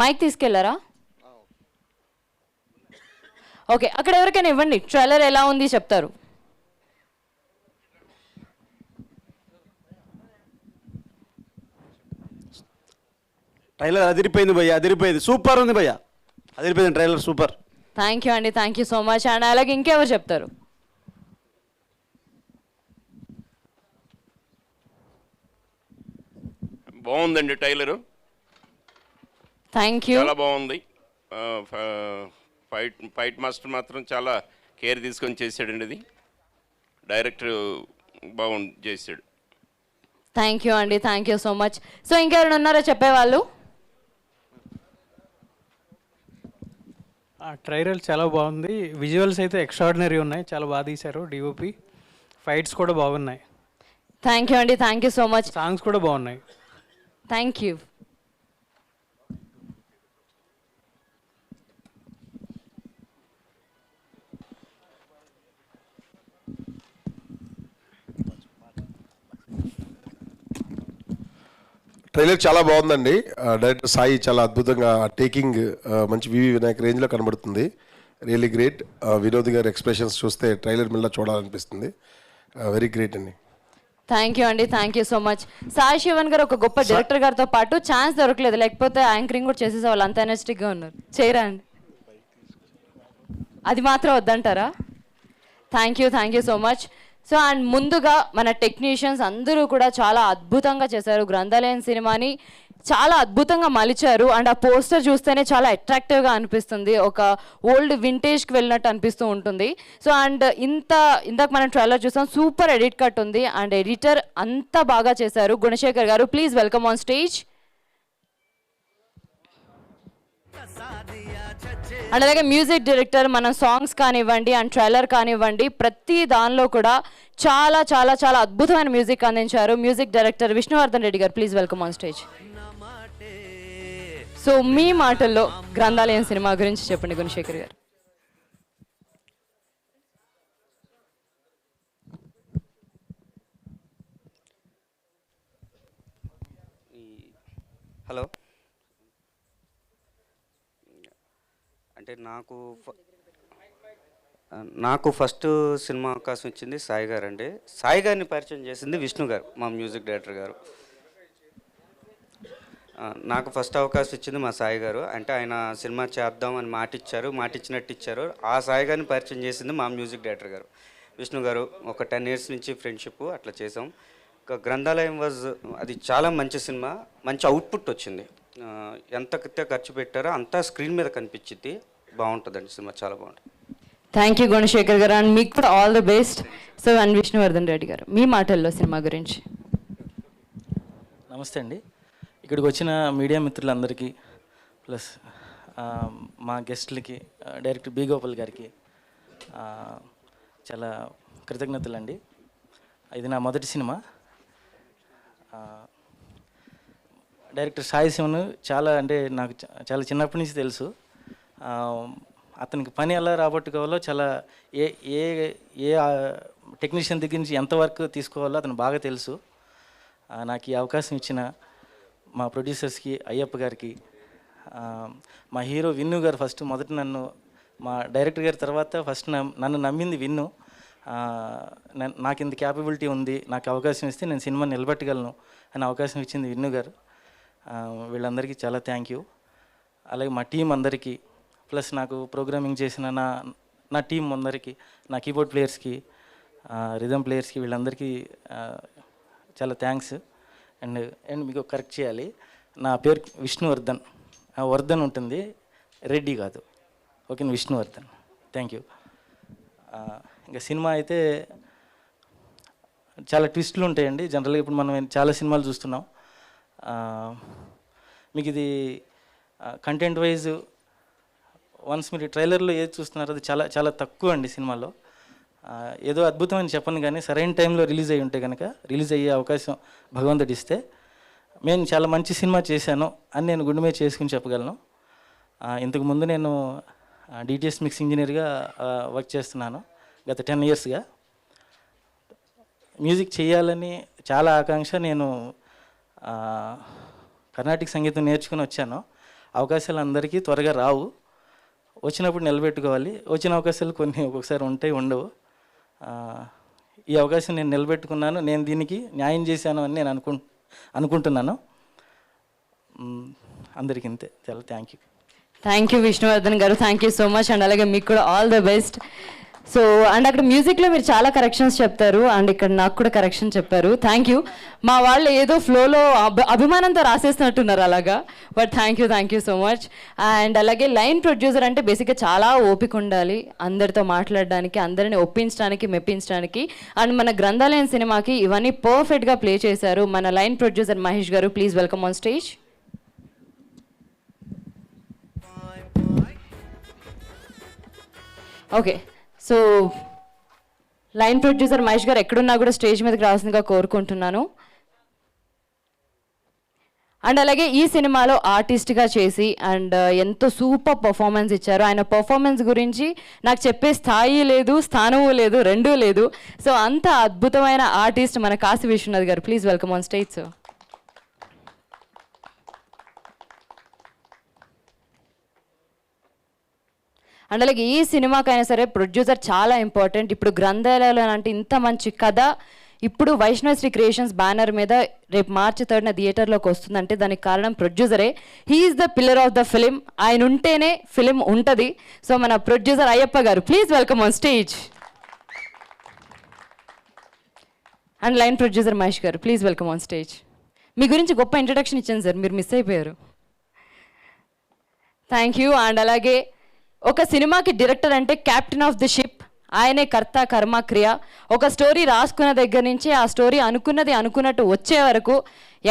మైక్ తీసుకెళ్లారా? ఓకే, అక్కడ ఎవరికైనా ఇవ్వండి, ట్రైలర్ ఎలా ఉంది చెప్తారు. ట్రైలర్ అదిరిపోయింది భయ్య, అదిరిపోయింది, సూపర్ ఉంది భయ్య, అదిరిపోయింది ట్రైలర్, సూపర్. థ్యాంక్ యూ అండి, thank you so much. And అలాగే ఇంకెవరు చెప్తారు? బాగుందండి ట్రైలరు, థ్యాంక్ యూ. చాలా బాగుంది. ఫైట్ మాస్టర్ మాత్రం చాలా కేర్ తీసుకొని చేశాడండి. ఇది డైరెక్టర్ బాగుంది చేశాడు. థ్యాంక్ యూ అండి, thank you so much. So ఇంకెవరైనా ఉన్నారో చెప్పేవాళ్ళు? ట్రైలర్ చాలా బాగుంది, విజువల్స్ అయితే ఎక్స్ట్రాడినరీ ఉన్నాయి, చాలా బాగా తీశారు. డిఓపి ఫైట్స్ కూడా బాగున్నాయి. థ్యాంక్ యూ అండి, thank you so much. Songs కూడా బాగున్నాయి. Thank you. ట్రైలర్ చాలా బాగుందండి. డైరెక్టర్ సాయి చాలా అద్భుతంగా టేకింగ్ మంచి వివి వినాయక్ రేంజ్లో కనబడుతుంది. Really great. వినోద్ గారి ఎక్స్ప్రెషన్స్ చూస్తే ట్రైలర్ మళ్ళీ చూడాలనిపిస్తుంది. వెరీ గ్రేట్ అండి. థ్యాంక్ యూ అండి, thank you so much. Sai Sivan గారు ఒక గొప్ప డైరెక్టర్ గారితో పాటు ఛాన్స్ దొరకలేదు, లేకపోతే యాంకరింగ్ కూడా చేసేసేవాళ్ళు, అంత ఎనర్జెటిక్గా ఉన్నారు. చేయరా అండి? అది మాత్రం వద్దంటారా? Thank you so much. So and ముందుగా మన టెక్నీషియన్స్ అందరూ కూడా చాలా అద్భుతంగా చేశారు. గ్రంథాలయం సినిమాని చాలా అద్భుతంగా మలిచారు. అండ్ ఆ పోస్టర్ చూస్తేనే చాలా అట్రాక్టివ్గా అనిపిస్తుంది, ఒక ఓల్డ్ వింటేజ్కి వెళ్ళినట్టు అనిపిస్తూ ఉంటుంది. సో అండ్ ఇందాక మనం ట్రైలర్ చూసాం, సూపర్ ఎడిట్ కట్ ఉంది. అండ్ ఎడిటర్ అంతా బాగా చేశారు. గుణశేఖర్ గారు, please welcome on stage. And అలాగే మ్యూజిక్ డైరెక్టర్, మన సాంగ్స్ కానివ్వండి అండ్ ట్రైలర్ కానివ్వండి, ప్రతి దానిలో కూడా చాలా చాలా చాలా అద్భుతమైన మ్యూజిక్ అందించారు. Music director Vishnuvardhan Reddy garu, please welcome on stage. So మీ మాటల్లో గ్రంథాలయం సినిమా గురించి చెప్పండి గుణశేఖర్ గారు. హలో, అంటే నాకు ఫస్ట్ సినిమా అవకాశం ఇచ్చింది సాయి గారు అండి. సాయి గారిని పరిచయం చేసింది విష్ణు గారు, మా మ్యూజిక్ డైరెక్టర్ గారు. నాకు ఫస్ట్ అవకాశం ఇచ్చింది మా సాయి గారు. అంటే ఆయన సినిమా చేద్దామని మాటిచ్చినట్టు ఇచ్చారు. ఆ సాయి గారిని పరిచయం చేసింది మా మ్యూజిక్ డైరెక్టర్ గారు విష్ణు గారు. ఒక 10 years నుంచి ఫ్రెండ్షిప్ అట్లా చేసాం. గ్రంథాలయం అది చాలా మంచి సినిమా, మంచి అవుట్పుట్ వచ్చింది. ఎంత ఖర్చు పెట్టారో అంతా స్క్రీన్ మీద కనిపించింది. బాగుంటుందండి సినిమా, చాలా బాగుంటుంది. థ్యాంక్ యూ గుణశేఖర్ గారు, అండ్ మీకు కూడా all the best. So and Vishnuvardhan Reddy గారు, మీ మాటల్లో సినిమా గురించి. నమస్తే అండి. ఇక్కడికి వచ్చిన మీడియా మిత్రులందరికీ, ప్లస్ మా గెస్ట్లకి, డైరెక్టర్ బి గోపాల్ గారికి చాలా కృతజ్ఞతలండి. ఇది నా మొదటి సినిమా. డైరెక్టర్ సాయి శివన్ నాకు చాలా చిన్నప్పటి నుంచి తెలుసు. అతనికి పని ఎలా రాబట్టుకోవాలో, చాలా ఏ ఏ ఏ టెక్నీషియన్ దగ్గర నుంచి ఎంత వర్క్ తీసుకోవాలో అతను బాగా తెలుసు. నాకు ఈ అవకాశం ఇచ్చిన మా ప్రొడ్యూసర్స్కి, అయ్యప్ప గారికి, మా హీరో విన్ను గారు మొదట నన్ను, మా డైరెక్టర్ గారి తర్వాత ఫస్ట్ నన్ను నమ్మింది విన్ను. నాకు ఇంత క్యాపబిలిటీ ఉంది, నాకు అవకాశం ఇస్తే నేను సినిమా నిలబెట్టగలను అని అవకాశం ఇచ్చింది విన్ను గారు. వీళ్ళందరికీ చాలా థ్యాంక్ యూ. అలాగే మా టీం అందరికీ, ప్లస్ నాకు ప్రోగ్రామింగ్ చేసిన నా టీం అందరికీ, నా కీబోర్డ్ ప్లేయర్స్కి, రిథమ్ ప్లేయర్స్కి, వీళ్ళందరికీ చాలా థ్యాంక్స్. అండ్ మీకు కరెక్ట్ చేయాలి, నా పేరు విష్ణువర్ధన్. వర్ధన్ ఉంటుంది, రెడ్డి కాదు. ఓకే, విష్ణువర్ధన్. Thank you. ఇంకా సినిమా అయితే చాలా ట్విస్టులు ఉంటాయండి. జనరల్గా ఇప్పుడు మనం చాలా సినిమాలు చూస్తున్నాం. మీకు ఇది కంటెంట్ వైజ్ వన్స్ మీరు ట్రైలర్లో ఏది చూస్తున్నారో అది చాలా చాలా తక్కువ అండి సినిమాలో. ఏదో అద్భుతమని చెప్పను, కానీ సరైన టైంలో రిలీజ్ అయ్యి ఉంటే కనుక, రిలీజ్ అయ్యే అవకాశం భగవంతుడు ఇస్తే, నేను చాలా మంచి సినిమా చేశాను అని నేను గుండె మీద చేసుకుని చెప్పగలను. ఇంతకుముందు నేను డిటిఎస్ మిక్స్ ఇంజనీర్గా వర్క్ చేస్తున్నాను గత 10 yearsగా. మ్యూజిక్ చేయాలని చాలా ఆకాంక్ష. నేను కర్ణాటక సంగీతం నేర్చుకుని వచ్చాను. అవకాశాలు అందరికీ త్వరగా రావు, వచ్చినప్పుడు నిలబెట్టుకోవాలి. వచ్చిన అవకాశాలు కొన్ని ఒక్కొక్కసారి ఉంటాయి, ఉండవు. ఈ అవకాశం నేను నిలబెట్టుకున్నాను, నేను దీనికి న్యాయం చేశాను అని నేను అనుకుంటున్నాను. అందరికీ ఇంతే. చాలా thank you. Thank you Vishnuvardhan garu, thank you so much. And అలాగే మీకు కూడా all the best. So and అక్కడ మ్యూజిక్లో మీరు చాలా కరెక్షన్స్ చెప్తారు, అండ్ ఇక్కడ నాకు కూడా కరెక్షన్ చెప్పారు. Thank you. మా వాళ్ళు ఏదో ఫ్లోలో అభిమానంతో రాసేస్తున్నట్టున్నారు అలాగా, but thank you so much. And అలాగే లైన్ ప్రొడ్యూసర్ అంటే బేసిక్గా చాలా ఓపిక ఉండాలి, అందరితో మాట్లాడడానికి, అందరిని ఒప్పించడానికి, మెప్పించడానికి. అండ్ మన గ్రంథాలయం సినిమాకి ఇవన్నీ పర్ఫెక్ట్గా ప్లే చేశారు మన line producer Mahesh garu. Please welcome on stage. Okay, so line producer Mahesh గారు ఎక్కడున్నా కూడా స్టేజ్ మీదకి రావాల్సిందిగా కోరుకుంటున్నాను. అండ్ అలాగే ఈ సినిమాలో ఆర్టిస్ట్గా చేసి అండ్ ఎంతో సూపర్ పర్ఫార్మెన్స్ ఇచ్చారు. ఆయన పర్ఫార్మెన్స్ గురించి నాకు చెప్పే స్థాయి లేదు, స్థానము లేదు, రెండూ లేదు. సో అంత అద్భుతమైన ఆర్టిస్ట్ మన కాశీ విశ్వనాథ్ గారు. Please welcome on stage sir. And అలాగే ఈ సినిమాకైనా సరే ప్రొడ్యూసర్ చాలా ఇంపార్టెంట్. ఇప్పుడు గ్రంథాలయాలు అంటే ఇంత మంచి కథ ఇప్పుడు వైష్ణవశ్రీ క్రియేషన్స్ బ్యానర్ మీద రేపు March 3 థియేటర్లోకి వస్తుందంటే దానికి కారణం ప్రొడ్యూసరే. He's the pillar of the film. ఆయన ఉంటేనే ఫిలిం ఉంటుంది. సో మన producer Ayyappa garu, please welcome on stage. And line producer Mahesh garu, please welcome on stage. మీ గురించి గొప్ప ఇంట్రడక్షన్ ఇచ్చాను సార్, మీరు మిస్ అయిపోయారు. Thank you. అండ్ అలాగే ఒక సినిమాకి డైరెక్టర్ అంటే క్యాప్టెన్ ఆఫ్ ది షిప్, ఆయనే కర్త కర్మ క్రియ. ఒక స్టోరీ రాసుకున్న దగ్గర నుంచి ఆ స్టోరీ అనుకున్నది అనుకున్నట్టు వచ్చే వరకు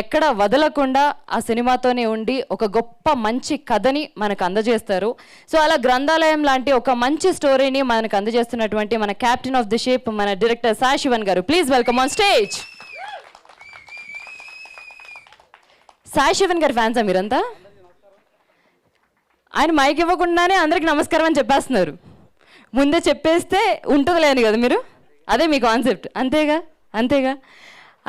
ఎక్కడ వదలకుండా ఆ సినిమాతోనే ఉండి ఒక గొప్ప మంచి కథని మనకు అందజేస్తారు. సో అలా గ్రంథాలయం లాంటి ఒక మంచి స్టోరీని మనకు అందజేస్తున్నటువంటి మన క్యాప్టెన్ ఆఫ్ ది షిప్ మన డైరెక్టర్ సాయి శివన్ గారు, please welcome on stage. Sai Sivan గారి ఫ్యాన్సా మీరంతా? ఆయన మైక్ ఇవ్వకుండానే అందరికి నమస్కారం అని చెప్పేస్తున్నారు. ముందే చెప్పేస్తే ఉంటుంది లేని కదా మీరు, అదే మీ కాన్సెప్ట్, అంతేగా?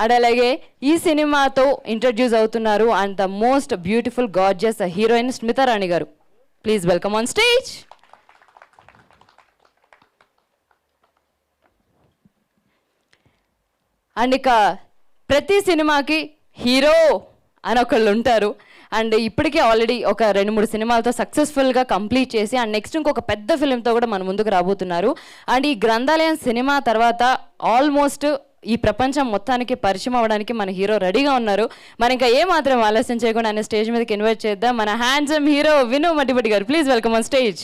అండ్ అలాగే ఈ సినిమాతో ఇంట్రడ్యూస్ అవుతున్నారు and the most beautiful gorgeous heroine Smitha Rani garu. Please welcome on stage. And ఇక ప్రతి సినిమాకి హీరో అని ఒకళ్ళు ఉంటారు. అండ్ ఇప్పటికే ఆల్రెడీ ఒక 2-3 సినిమాలతో సక్సెస్ఫుల్గా కంప్లీట్ చేసి అండ్ నెక్స్ట్ ఇంకొక పెద్ద ఫిలింతో కూడా మన ముందుకు రాబోతున్నారు. అండ్ ఈ గ్రంథాలయం సినిమా తర్వాత ఆల్మోస్ట్ ఈ ప్రపంచం మొత్తానికి పరిచయం అవ్వడానికి మన హీరో రెడీగా ఉన్నారు. మరి ఇంకా ఏమాత్రం ఆలస్యం చేయకుండా ఆయన స్టేజ్ మీదకి ఇన్వైట్ చేద్దాం మన హ్యాండ్సమ్ హీరో విను మట్టిపట్టి గారు. Please welcome on stage.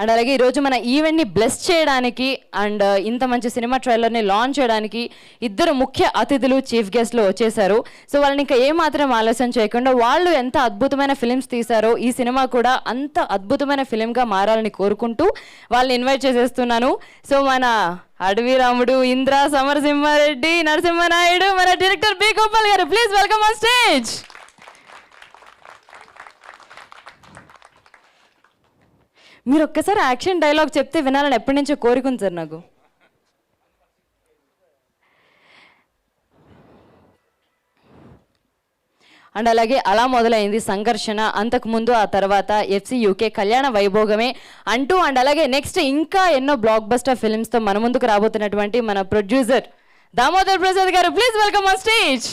And అలాగే ఈరోజు మన ఈవెంట్ని బ్లెస్ చేయడానికి అండ్ ఇంత మంచి సినిమా ట్రైలర్ని లాంచ్ చేయడానికి ఇద్దరు ముఖ్య అతిథులు చీఫ్ గెస్ట్లు వచ్చేసారు. సో వాళ్ళని ఇంకా ఏమాత్రం ఆలస్యం చేయకుండా వాళ్ళు ఎంత అద్భుతమైన ఫిలిమ్స్ తీశారో ఈ సినిమా కూడా అంత అద్భుతమైన ఫిలింగా మారాలని కోరుకుంటూ వాళ్ళని ఇన్వైట్ చేసేస్తున్నాను. సో మన అడవి రాముడు, ఇంద్ర, సమరసింహారెడ్డి, నరసింహనాయుడు, మన డైరెక్టర్ బి గోపాల్ గారు, ప్లీజ్ వెల్కమ్ ఆన్ స్టేజ్. మీరు ఒక్కసారి యాక్షన్ డైలాగ్ చెప్తే వినాలని ఎప్పటి నుంచో కోరికుంది సార్ నాకు. అండ్ అలాగే అలా మొదలైంది సంఘర్షణ, అంతకుముందు ఆ తర్వాత FC UK కళ్యాణ వైభోగమే అంటూ అండ్ అలాగే నెక్స్ట్ ఇంకా ఎన్నో బ్లాక్ బస్టర్ ఫిల్మ్స్తో మన ముందుకు రాబోతున్నటువంటి మన ప్రొడ్యూసర్ దామోదర్ ప్రసాద్ గారు, please welcome on stage.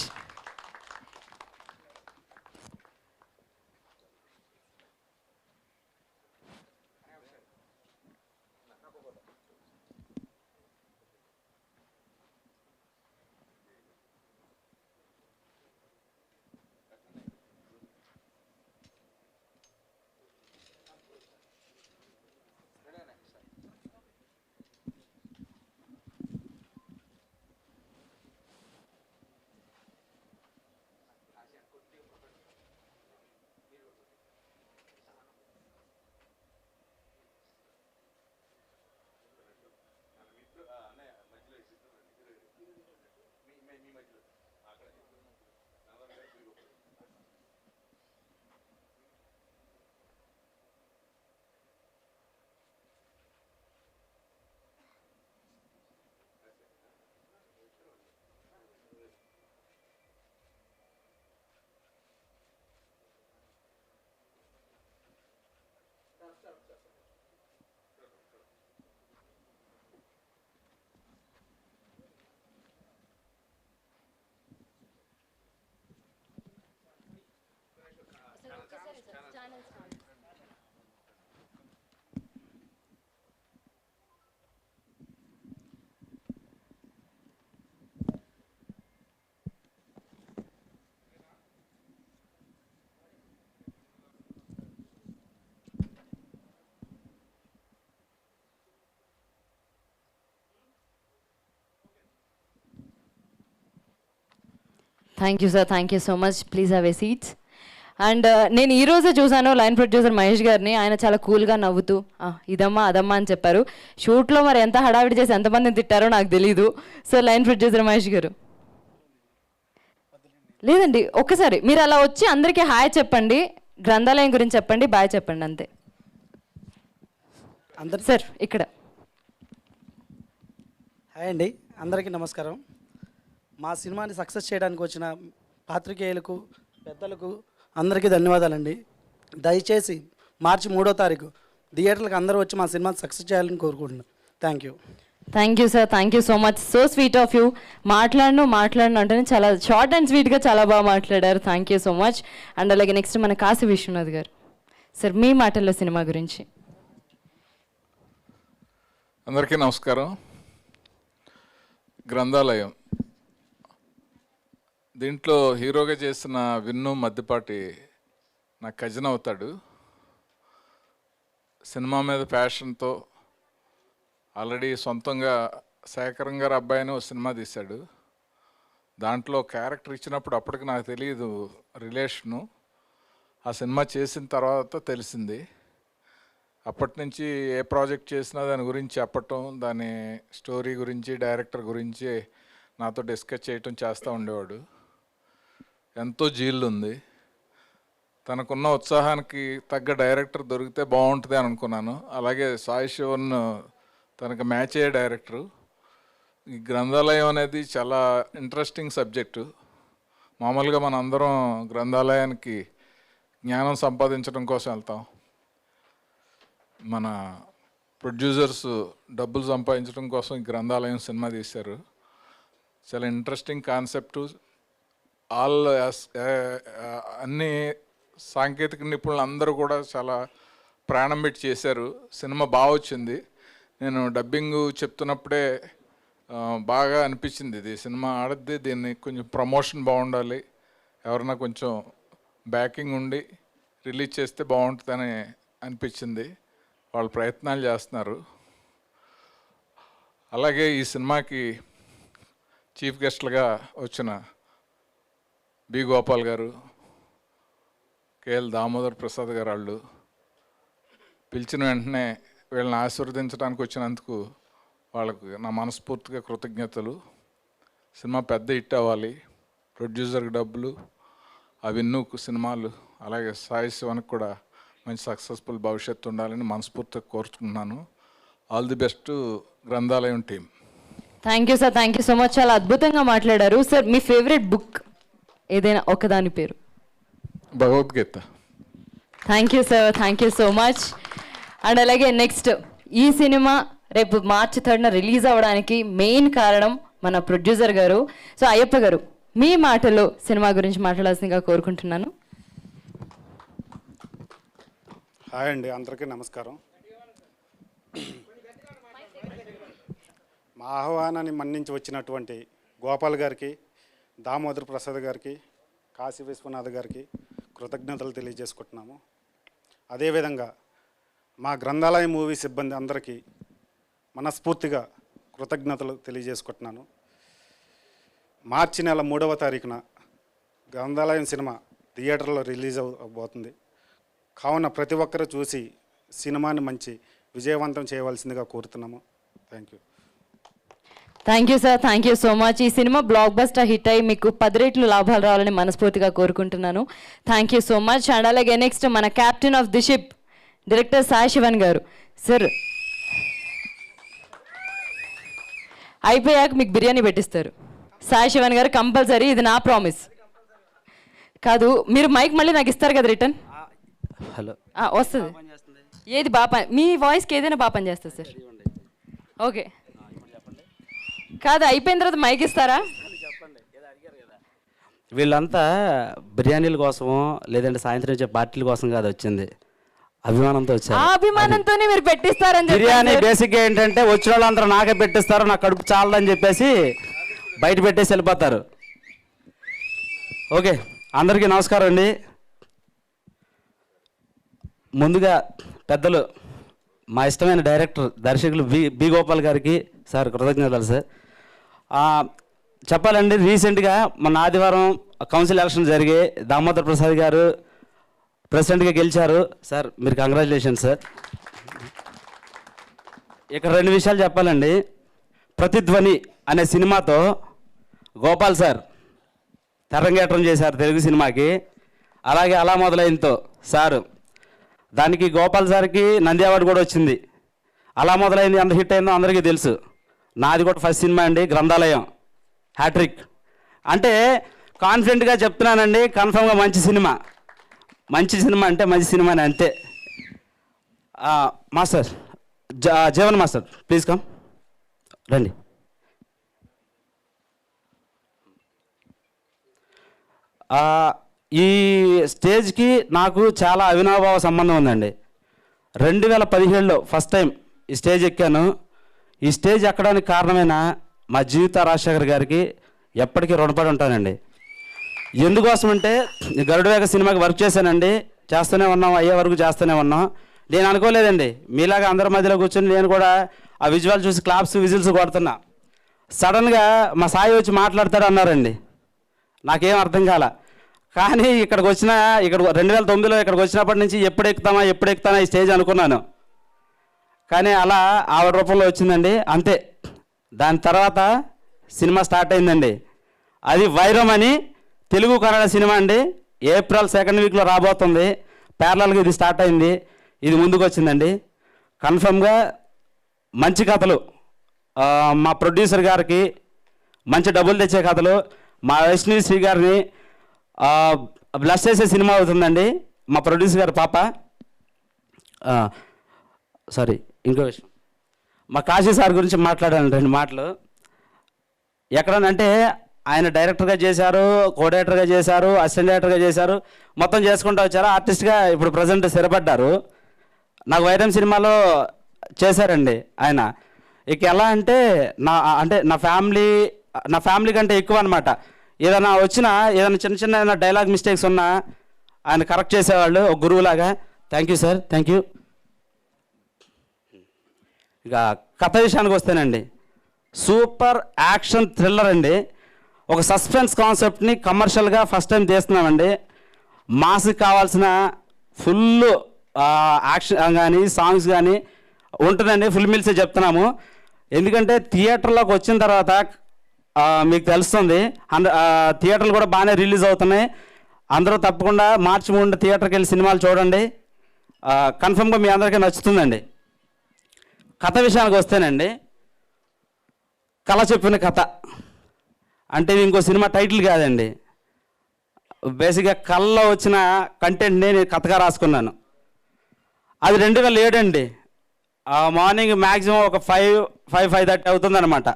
Thank you sir, thank you so much. Please have a seats. And నేను ఈ రోజే చూసాను లైన్ ప్రొడ్యూసర్ మహేష్ గారిని. ఆయన చాలా కూల్గా నవ్వుతూ ఇదమ్మా అదమ్మా అని చెప్పారు. షూట్లో మరి ఎంత హడావిడి చేసి ఎంతమందిని తిట్టారో నాకు తెలీదు. సో లైన్ ప్రొడ్యూసర్ మహేష్ గారు లేదండి, ఒక్కసారి మీరు అలా వచ్చి అందరికీ హాయ్ చెప్పండి, గ్రంథాలయం గురించి చెప్పండి, బాయ్ చెప్పండి, అంతే. సార్ ఇక్కడ హాయ్ అండి, అందరికీ నమస్కారం. మా సినిమాని సక్సెస్ చేయడానికి వచ్చిన పాత్రికేయులకు, పెద్దలకు అందరికీ ధన్యవాదాలండి. దయచేసి మార్చి 3వ తారీఖు థియేటర్లకు అందరూ వచ్చి మా సినిమాని సక్సెస్ చేయాలని కోరుకుంటున్నాను. Thank you. Thank you sir, thank you so much. So sweet of you. మాట్లాడను అంటేనే చాలా షార్ట్ అండ్ స్వీట్గా చాలా బాగా మాట్లాడారు. Thank you so much. And అలాగే నెక్స్ట్ మన కాశీ విశ్వనాథ్ గారు. సార్ మీ మాటల్లో సినిమా గురించి. అందరికీ నమస్కారం. గ్రంథాలయం దీంట్లో హీరోగా చేసిన విన్ను మద్దిపాటి నా కజిన్ అవుతాడు. సినిమా మీద ప్యాషన్తో ఆల్రెడీ సొంతంగా శేఖరం గారు అబ్బాయిని ఒక సినిమా తీశాడు. దాంట్లో క్యారెక్టర్ ఇచ్చినప్పుడు అప్పటికి నాకు తెలియదు రిలేషను. ఆ సినిమా చేసిన తర్వాత తెలిసింది. అప్పటి నుంచి ఏ ప్రాజెక్ట్ చేసినా దాని గురించి చెప్పటం, దాని స్టోరీ గురించి, డైరెక్టర్ గురించి నాతో డిస్కస్ చేయటం చేస్తూ ఉండేవాడు. ఎంతో జీల్ ఉంది. తనకున్న ఉత్సాహానికి తగ్గ డైరెక్టర్ దొరికితే బాగుంటుంది అని అనుకున్నాను. అలాగే సాయి శివన్ తనకు మ్యాచ్ అయ్యే డైరెక్టరు. ఈ గ్రంథాలయం అనేది చాలా ఇంట్రెస్టింగ్ సబ్జెక్టు. మామూలుగా మన అందరం గ్రంథాలయానికి జ్ఞానం సంపాదించడం కోసం వెళ్తాం. మన ప్రొడ్యూసర్స్ డబ్బులు సంపాదించడం కోసం ఈ గ్రంథాలయం సినిమా తీశారు. చాలా ఇంట్రెస్టింగ్ కాన్సెప్టు. అన్ని సాంకేతిక నిపుణులు అందరూ కూడా చాలా ప్రాణం పెట్టి చేశారు. సినిమా బాగా వచ్చింది. నేను డబ్బింగ్ చెప్తున్నప్పుడే బాగా అనిపించింది, ఇది సినిమా ఆడద్ది, దీన్ని కొంచెం ప్రమోషన్ బాగుండాలి, ఎవరన్నా కొంచెం బ్యాకింగ్ ఉండి రిలీజ్ చేస్తే బాగుంటుందని అనిపించింది. వాళ్ళు ప్రయత్నాలు చేస్తున్నారు. అలాగే ఈ సినిమాకి చీఫ్ గెస్ట్లుగా వచ్చిన బి గోపాల్ గారు, కేఎల్ దామోదర్ ప్రసాద్ గారు వాళ్ళు పిలిచిన వెంటనే వీళ్ళని ఆశీర్వదించడానికి వచ్చినందుకు వాళ్ళకు నా మనస్ఫూర్తిగా కృతజ్ఞతలు. సినిమా పెద్ద హిట్ అవ్వాలి, ప్రొడ్యూసర్కి డబ్బులు, ఆ విన్నుకు సినిమాలు, అలాగే సాయి శివన్కి కూడా మంచి సక్సెస్ఫుల్ భవిష్యత్తు ఉండాలని మనస్ఫూర్తిగా కోరుతున్నాను. ఆల్ ది బెస్ట్ గ్రంథాలయం team. Thank you sir, thank you so much. చాలా అద్భుతంగా మాట్లాడారు. సార్ మీ ఫేవరెట్ బుక్ ఏదైనా ఒకదాని పేరు? Bhagavad Gita. Thank you sir, thank you so much. And అలాగే నెక్స్ట్ ఈ సినిమా రేపు మార్చి 3న రిలీజ్ అవ్వడానికి మెయిన్ కారణం మన ప్రొడ్యూసర్ గారు. సో అయ్యప్ప గారు, మీ మాటలో సినిమా గురించి మాట్లాడాల్సిందిగా కోరుకుంటున్నాను. హాయ్ అండి, అందరికీ నమస్కారం. మా ఆహ్వానాన్ని మన్నించి వచ్చినటువంటి గోపాల్ గారికి, దామోదర్ ప్రసాద్ గారికి, కాశీ విశ్వనాథ్ గారికి కృతజ్ఞతలు తెలియజేసుకుంటున్నాము. అదేవిధంగా మా గ్రంథాలయం మూవీ సిబ్బంది అందరికీ మనస్ఫూర్తిగా కృతజ్ఞతలు తెలియజేసుకుంటున్నాను. మార్చి నెల 3వ తారీఖున గ్రంథాలయం సినిమా థియేటర్లో రిలీజ్ అవబోతుంది. కావున ప్రతి ఒక్కరూ చూసి సినిమాని మంచి విజయవంతం చేయవలసిందిగా కోరుతున్నాము. Thank you. Thank you sir, thank you so much. ఈ సినిమా బ్లాక్ బస్టర్ హిట్ అయ్యి మీకు 10 రెట్లు లాభాలు రావాలని మనస్ఫూర్తిగా కోరుకుంటున్నాను. Thank you so much. And అలాగే నెక్స్ట్ మన captain of the ship director Sai Sivan గారు. సార్ అయిపోయాక మీకు బిర్యానీ పెట్టిస్తారు సాయి శివన్ గారు కంపల్సరీ, ఇది నా ప్రామిస్. కాదు, మీరు మైక్ మళ్ళీ నాకు ఇస్తారు కదా రిటర్న్? హలో, వస్తుంది. ఏది బాగా మీ వాయిస్కి ఏదైనా బాగా పని చేస్తుంది సార్. ఓకే, కాదు అయిపోయిన తర్వాత మైక్ ఇస్తారా? వీళ్ళంతా బిర్యానీల కోసమో లేదంటే సాయంత్రం వచ్చే పార్టీల కోసం కాదు వచ్చింది, అభిమానంతో వచ్చారు. ఆ అభిమానంతోనే మీరు పెట్టిస్తారని చెప్పి. బిర్యానీ బేసిక్గా ఏంటంటే వచ్చిన వాళ్ళందరూ నాకే పెట్టిస్తారు, నా కడుపు చాలదని చెప్పేసి బయట పెట్టేసి వెళ్ళిపోతారు. ఓకే, అందరికీ నమస్కారం అండి. ముందుగా పెద్దలు మా ఇష్టమైన డైరెక్టర్ దర్శకులు బి గోపాల్ గారికి సార్ కృతజ్ఞతలు సార్. చెప్పాలండి, రీసెంట్గా మన ఆదివారం కౌన్సిల్ ఎలక్షన్ జరిగాయి. దామోదర్ ప్రసాద్ గారు ప్రెసిడెంట్గా గెలిచారు. సార్ మీరు కంగ్రాచులేషన్ సార్. ఇక్కడ 2 విషయాలు చెప్పాలండి. ప్రతిధ్వని అనే సినిమాతో గోపాల్ సార్ తెరంగేట్రం చేశారు తెలుగు సినిమాకి. అలాగే అలా మొదలైందో సారు, దానికి గోపాల్ సార్కి నంది అవార్డు కూడా వచ్చింది. అలా మొదలైంది ఎంత హిట్ అయిందో అందరికీ తెలుసు. నాది కూడా ఫస్ట్ సినిమా అండి, గ్రంథాలయం హ్యాట్రిక్. అంటే కాన్ఫిడెంట్గా చెప్తున్నానండి, కన్ఫర్మ్గా మంచి సినిమా అంటే మంచి సినిమానే, అంతే. Master Jeevan master please come, రండి. ఈ స్టేజ్కి నాకు చాలా అవినాభావ సంబంధం ఉందండి. 2017లో ఫస్ట్ టైం ఈ స్టేజ్ ఎక్కాను. ఈ స్టేజ్ ఎక్కడానికి కారణమైన మా జీవిత రాజశేఖర్ గారికి ఎప్పటికీ రుణపడి ఉంటానండి. ఎందుకోసమంటే గరుడవేగ సినిమాకి వర్క్ చేశానండి, చేస్తూనే ఉన్నాం, అయ్యే వరకు చేస్తూనే ఉన్నాం. నేను అనుకోలేదండి మీలాగా అందరి మధ్యలో కూర్చొని నేను కూడా ఆ విజువల్ చూసి క్లాప్స్ విజిల్స్ కొడుతున్నా. సడన్గా మా సాయి వచ్చి మాట్లాడతాడు అన్నారండి. నాకేం అర్థం కాల. కానీ ఇక్కడ 2009లో ఇక్కడికి వచ్చినప్పటి నుంచి ఎప్పుడు ఎక్కుతానా ఈ స్టేజ్ అనుకున్నాను. కానీ అలా ఆవిడ రూపంలో వచ్చిందండి, అంతే. దాని తర్వాత సినిమా స్టార్ట్ అయిందండి. అది వైరం అని తెలుగు కన్నడ సినిమా అండి. ఏప్రిల్ 2nd వీక్లో రాబోతుంది. ప్యారలల్గా ఇది స్టార్ట్ అయింది, ఇది ముందుకు వచ్చిందండి. కన్ఫర్మ్గా మంచి కథలు, మా ప్రొడ్యూసర్ గారికి మంచి డబ్బులు తెచ్చే కథలు, మా వైష్ణవి శ్రీ గారిని బ్లస్ చేసే సినిమా అవుతుందండి. మా ప్రొడ్యూసర్ గారు పాప, సారీ ఇంకో విషయం, మా కాశీ సార్ గురించి మాట్లాడాను 2 మాటలు. ఎక్కడనంటే ఆయన డైరెక్టర్గా చేశారు, కో డైరెక్టర్గా చేశారు, అసిస్టెంట్ డైరెక్టర్గా చేశారు, మొత్తం చేసుకుంటూ వచ్చారు. ఆర్టిస్ట్గా ఇప్పుడు ప్రజెంట్ స్థిరపడ్డారు. నాకు వైరం సినిమాలో చేశారండి ఆయన. ఇక ఎలా అంటే నా ఫ్యామిలీ కంటే ఎక్కువ అనమాట. ఏదైనా చిన్న డైలాగ్ మిస్టేక్స్ ఉన్నా ఆయన కరెక్ట్ చేసేవాళ్ళు, ఒక గురువులాగా. Thank you sir, thank you. ఇక కథ విషయానికి వస్తేనండి, సూపర్ యాక్షన్ థ్రిల్లర్ అండి. ఒక సస్పెన్స్ కాన్సెప్ట్ని కమర్షియల్గా ఫస్ట్ టైం తీస్తున్నామండి. మాస్కి కావాల్సిన ఫుల్ యాక్షన్ కానీ సాంగ్స్ కానీ ఉంటుందండి. ఫుల్ మీల్సే చెప్తున్నాము. ఎందుకంటే థియేటర్లోకి వచ్చిన తర్వాత మీకు తెలుస్తుంది, థియేటర్లు కూడా బాగానే రిలీజ్ అవుతున్నాయి. అందరూ తప్పకుండా మార్చి 3 థియేటర్కి వెళ్ళి సినిమాలు చూడండి. కన్ఫర్మ్గా మీ అందరికీ నచ్చుతుందండి. కథ విషయానికి వస్తేనండి, కళ చెప్పిన కథ అంటే ఇది ఇంకో సినిమా టైటిల్ కాదండి. బేసిక్గా కళలో వచ్చిన కంటెంట్ని నేను కథగా రాసుకున్నాను. అది 2007 అండి. మార్నింగ్ మ్యాక్సిమం ఒక 5:30 అవుతుందన్నమాట.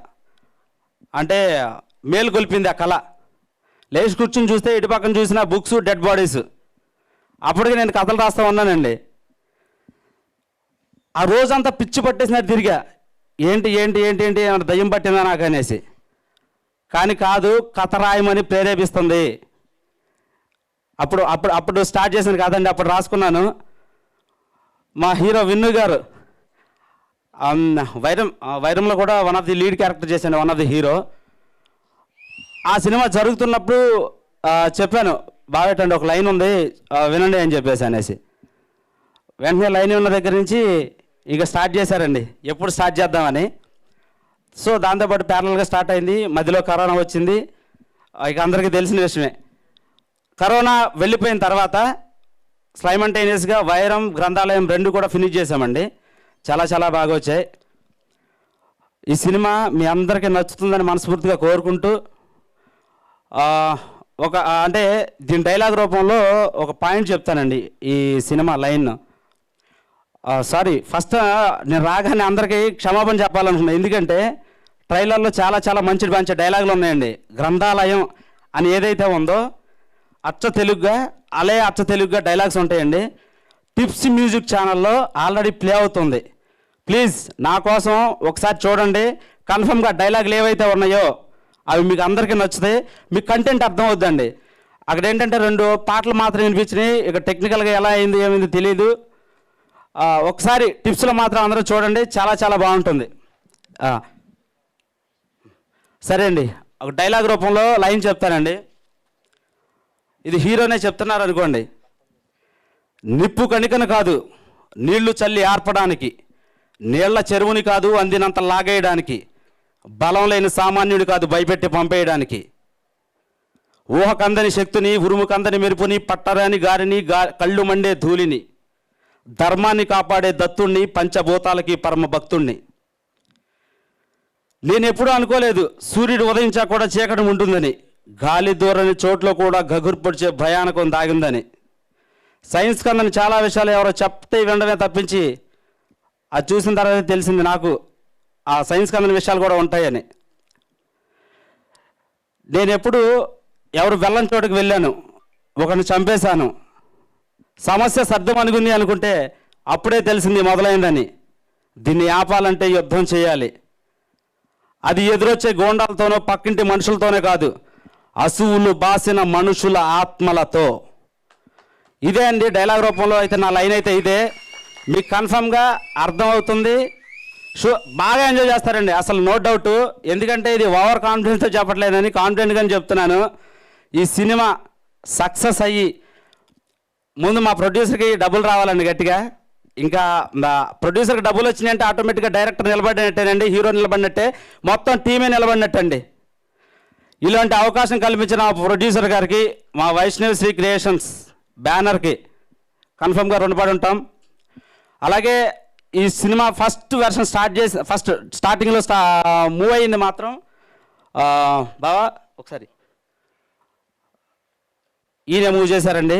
అంటే మేలు కొలిపింది ఆ కళ. లేచి కూర్చుని చూస్తే ఇటు పక్కన చూసిన బుక్స్, డెడ్ బాడీస్. అప్పటికి నేను కథలు రాస్తూ ఉన్నానండి. ఆ రోజంతా పిచ్చి పట్టేసినట్టు తిరిగా, ఏంటి దయ్యం పట్టిందా నాకు అనేసి. కానీ కాదు, కథ రాయమని ప్రేరేపిస్తుంది. అప్పుడు స్టార్ట్ చేశాను కాదండి, అప్పుడు రాసుకున్నాను. మా హీరో విన్ను గారు వైరంలో కూడా one of the lead character చేశాను, వన్ ఆఫ్ ది హీరో. ఆ సినిమా జరుగుతున్నప్పుడు చెప్పాను, బాగేటండి ఒక లైన్ ఉంది వినండి అని చెప్పేసి అనేసి. వెంటనే లైన్ ఉన్న దగ్గర నుంచి ఇక స్టార్ట్ చేశారండి, ఎప్పుడు స్టార్ట్ చేద్దామని. సో దాంతోపాటు ప్యారలల్గా స్టార్ట్ అయింది. మధ్యలో కరోనా వచ్చింది, ఇక అందరికీ తెలిసిన విషయమే. కరోనా వెళ్ళిపోయిన తర్వాత సైమల్టేనియస్గా వైరం, గ్రంథాలయం 2 కూడా ఫినిష్ చేశామండి. చాలా బాగా వచ్చాయి. ఈ సినిమా మీ అందరికీ నచ్చుతుందని మనస్ఫూర్తిగా కోరుకుంటూ, అంటే దీని డైలాగ్ రూపంలో ఒక పాయింట్ చెప్తానండి. ఈ సినిమా లైన్ ఫస్ట్ నేను రాగానే అందరికీ క్షమాపణ చెప్పాలనుకున్నాను. ఎందుకంటే ట్రైలర్లో చాలా మంచి డైలాగులు ఉన్నాయండి. గ్రంథాలయం అని ఏదైతే ఉందో అచ్చ తెలుగుగా డైలాగ్స్ ఉంటాయండి. టిప్స్ మ్యూజిక్ ఛానల్లో ఆల్రెడీ ప్లే అవుతుంది. ప్లీజ్ నా కోసం ఒకసారి చూడండి. కన్ఫర్మ్గా డైలాగులు ఏవైతే ఉన్నాయో అవి మీకు అందరికీ నచ్చుతాయి. మీకు కంటెంట్ అర్థం అవుద్దండి. అక్కడ ఏంటంటే 2 పాటలు మాత్రం వినిపించినాయి. ఇక టెక్నికల్గా ఎలా అయింది ఏమైంది తెలియదు. ఒకసారి టిప్స్లో మాత్రం అందరూ చూడండి, చాలా బాగుంటుంది. సరే అండి, ఒక డైలాగ్ రూపంలో లైన్ చెప్తానండి. ఇది హీరోనే చెప్తున్నారు అనుకోండి. నిప్పు కణికను కాదు నీళ్లు చల్లి ఆర్పడానికి, నీళ్ల చెరువుని కాదు అందినంత లాగేయడానికి, బలం లేని సామాన్యుడు కాదు భయపెట్టి పంపేయడానికి, ఊహకందని శక్తిని ఉరుముకందని మెరుపుని పట్టరాని గారిని కళ్ళు మండే ధూళిని, ధర్మాన్ని కాపాడే దత్తుణ్ణి పంచభూతాలకి పరమ భక్తుణ్ణి. నేను ఎప్పుడూ అనుకోలేదు సూర్యుడు ఉదయించా కూడా చీకటి ఉంటుందని, గాలి దూరని చోట్ల కూడా గగుర్పొడిచే భయానకం దాగిందని. సైన్స్ కన్నా చాలా విషయాలు ఎవరో చెప్తే వినడమే తప్పించి అది చూసిన తర్వాత తెలిసింది నాకు ఆ సైన్స్ కన్నా విషయాలు కూడా ఉంటాయని. నేను ఎప్పుడు ఎవరు వెళ్ళని చోటుకు వెళ్ళాను, ఒకరిని చంపేశాను, సమస్య సర్దం అనుకుంది అనుకుంటే అప్పుడే తెలిసింది మొదలైందని. దీన్ని ఆపాలంటే యుద్ధం చేయాలి. అది ఎదురొచ్చే గోండాలతోనో పక్కింటి మనుషులతోనే కాదు, అసువులు బాసిన మనుషుల ఆత్మలతో. ఇదే అండి డైలాగ్ రూపంలో అయితే నా లైన్ అయితే ఇదే. మీకు కన్ఫర్మ్గా అర్థమవుతుంది. బాగా ఎంజాయ్ చేస్తారండి అసలు, నో డౌట్. ఎందుకంటే ఇది ఓవర్ కాన్ఫిడెన్స్తో చెప్పట్లేదని కాన్ఫిడెంట్గానే చెప్తున్నాను. ఈ సినిమా సక్సెస్ అయ్యి ముందు మా ప్రొడ్యూసర్కి డబ్బులు రావాలండి గట్టిగా. ఇంకా ప్రొడ్యూసర్కి డబ్బులు వచ్చినాయంటే ఆటోమేటిక్గా డైరెక్టర్ నిలబడినట్టేనండి, హీరో నిలబడినట్టే, మొత్తం టీమే నిలబడినట్టండి. ఇలాంటి అవకాశం కల్పించిన మా ప్రొడ్యూసర్ గారికి, మా వైష్ణవ్ శ్రీ క్రియేషన్స్ బ్యానర్కి కన్ఫర్మ్గా రుణపడి ఉంటాం. అలాగే ఈ సినిమా ఫస్ట్ వెర్షన్ స్టార్టింగ్లో మూవ్ అయింది మాత్రం బావా ఒకసారి ఈయన మూవ్ చేశారండి.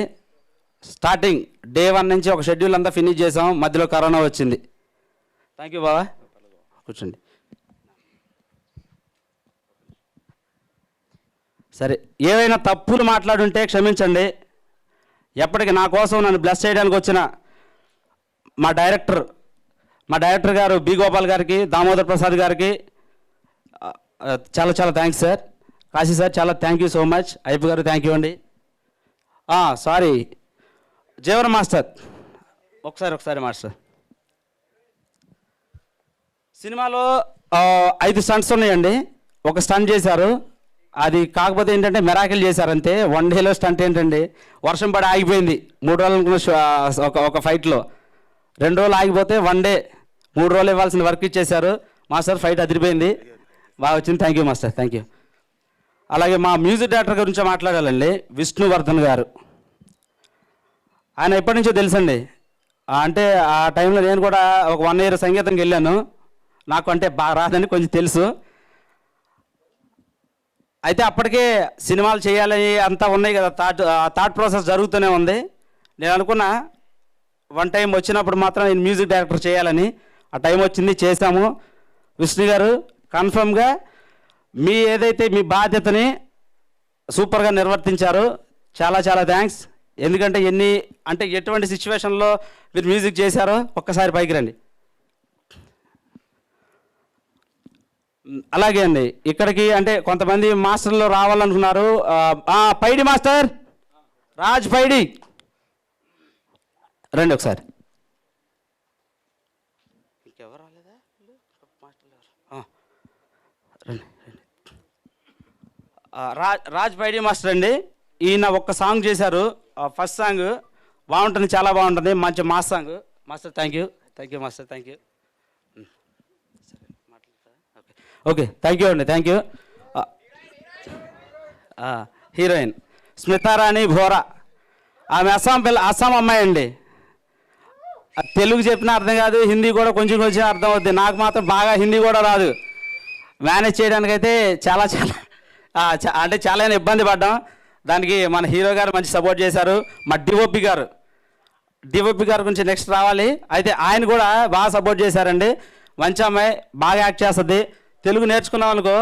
స్టార్టింగ్ డే 1 నుంచి ఒక షెడ్యూల్ అంతా ఫినిష్ చేసాం, మధ్యలో కరోనా వచ్చింది. థ్యాంక్ యూ బావా, కూర్చోండి. సరే, ఏవైనా తప్పులు మాట్లాడుంటే క్షమించండి. ఎప్పటికీ నా కోసం నన్ను బ్లెస్ చేయడానికి వచ్చిన మా డైరెక్టర్ గారు బి గోపాల్ గారికి, దామోదర్ ప్రసాద్ గారికి చాలా చాలా థ్యాంక్స్ సార్. కాశీ సార్ చాలా thank you so much. Ayyappa గారు థ్యాంక్ యూ అండి. సారీ జేవర్ మాస్టర్, ఒకసారి మాస్టర్. సినిమాలో 5 స్టంట్స్ ఉన్నాయండి. ఒక స్టంట్ చేశారు, అది కాకపోతే ఏంటంటే మెరాకిల్ చేశారంతే. 1 డేలో స్టంట్ ఏంటండి, వర్షం పడి ఆగిపోయింది. 3 రోజులు అనుకున్న ఒక ఫైట్లో 2 రోజులు ఆగిపోతే 1 డే 3 రోజులు ఇవ్వాల్సిన వర్క్ ఇచ్చేశారు. మాస్టర్ ఫైట్ అదిరిపోయింది, బాగా వచ్చింది. Thank you master, thank you. అలాగే మా మ్యూజిక్ డైరెక్టర్ గురించి మాట్లాడాలండి, విష్ణువర్ధన్ గారు. ఆయన ఎప్పటి నుంచో తెలుసండి. అంటే ఆ టైంలో నేను కూడా ఒక 1 year సంగీతంకి వెళ్ళాను. నాకు అంటే బాగా రాదని కొంచెం తెలుసు. అయితే అప్పటికే సినిమాలు చేయాలని అంతా ఉన్నాయి కదా, థాట్ ప్రాసెస్ జరుగుతూనే ఉంది. నేను అనుకున్నా వన్ టైం వచ్చినప్పుడు మాత్రం నేను మ్యూజిక్ డైరెక్టర్ చేయాలని. ఆ టైం వచ్చింది, చేశాము. విష్ణు గారు కన్ఫర్మ్గా ఏదైతే మీ బాధ్యతని సూపర్గా నిర్వర్తించారు. చాలా చాలా థ్యాంక్స్. ఎందుకంటే ఎటువంటి సిచ్యువేషన్లో మీరు మ్యూజిక్ చేశారో ఒక్కసారి పైకి రండి. అలాగే అండి, ఇక్కడికి అంటే కొంతమంది మాస్టర్లు రావాలనుకున్నారు. పైడి మాస్టర్, రాజ్ పైడి రండి ఒకసారి. ఇంకెవరు రాలేదా రండి. రాజ్ పైడి మాస్టర్ అండి. ఈయన ఒక్క సాంగ్ చేశారు, ఫస్ట్ సాంగ్ బాగుంటుంది, చాలా బాగుంటుంది, మంచి mass song. Master thank you master, thank you. Okay thank you అండి, థ్యాంక్ యూ. హీరోయిన్ స్మితారాణి భోరా, ఆమె అస్సాం అమ్మాయి అండి. తెలుగు చెప్పినా అర్థం కాదు, హిందీ కూడా కొంచెం అర్థం అవుద్ది. నాకు మాత్రం బాగా హిందీ కూడా రాదు. మేనేజ్ చేయడానికైతే చాలా చాలా ఇబ్బంది పడ్డాం. దానికి మన హీరో గారు మంచి సపోర్ట్ చేశారు. మా డిఓపి గారు గురించి నెక్స్ట్ రావాలి. అయితే ఆయన కూడా బాగా సపోర్ట్ చేశారండి. మంచి అమ్మాయి, బాగా యాక్ట్ చేస్తుంది. తెలుగు నేర్చుకున్నాం అనుకో,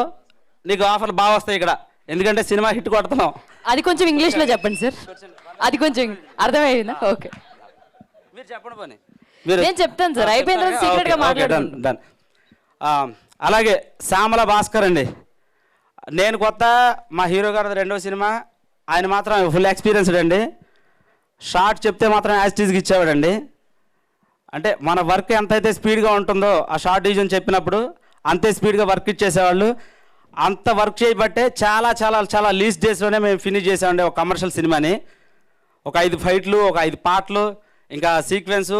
నీకు ఆఫర్లు బాగా వస్తాయి ఇక్కడ, ఎందుకంటే సినిమా హిట్ కొడుతున్నాం. అది కొంచెం ఇంగ్లీష్లో చెప్పండి సార్, అది కొంచెం అర్థమయ్యిందా? ఓకే, మీరు చెప్పండి పోనీ. నేను చెప్తాను సార్, అయిపోయిన తర్వాత సీక్రెట్గా మాట్లాడండి. డన్. అలాగే శ్యామల భాస్కర్ అండి. నేను కొత్త, మా హీరో గారు 2వ సినిమా. ఆయన మాత్రం ఫుల్ ఎక్స్పీరియన్స్డ్ అండి. షార్ట్ చెప్తే మాత్రం యాస్టీజ్కి ఇచ్చేవాడండి. అంటే మన వర్క్ ఎంతైతే స్పీడ్గా ఉంటుందో ఆ షార్ట్ డివిజన్ చెప్పినప్పుడు అంతే స్పీడ్గా వర్క్ ఇచ్చేసేవాళ్ళు. అంత వర్క్ చేయబట్టే చాలా చాలా చాలా లీస్ట్ డేస్లోనే మేము ఫినిష్ చేసామండి ఒక కమర్షియల్ సినిమాని. ఒక 5 ఫైట్లు, ఒక 5 పాటలు, ఇంకా సీక్వెన్సు,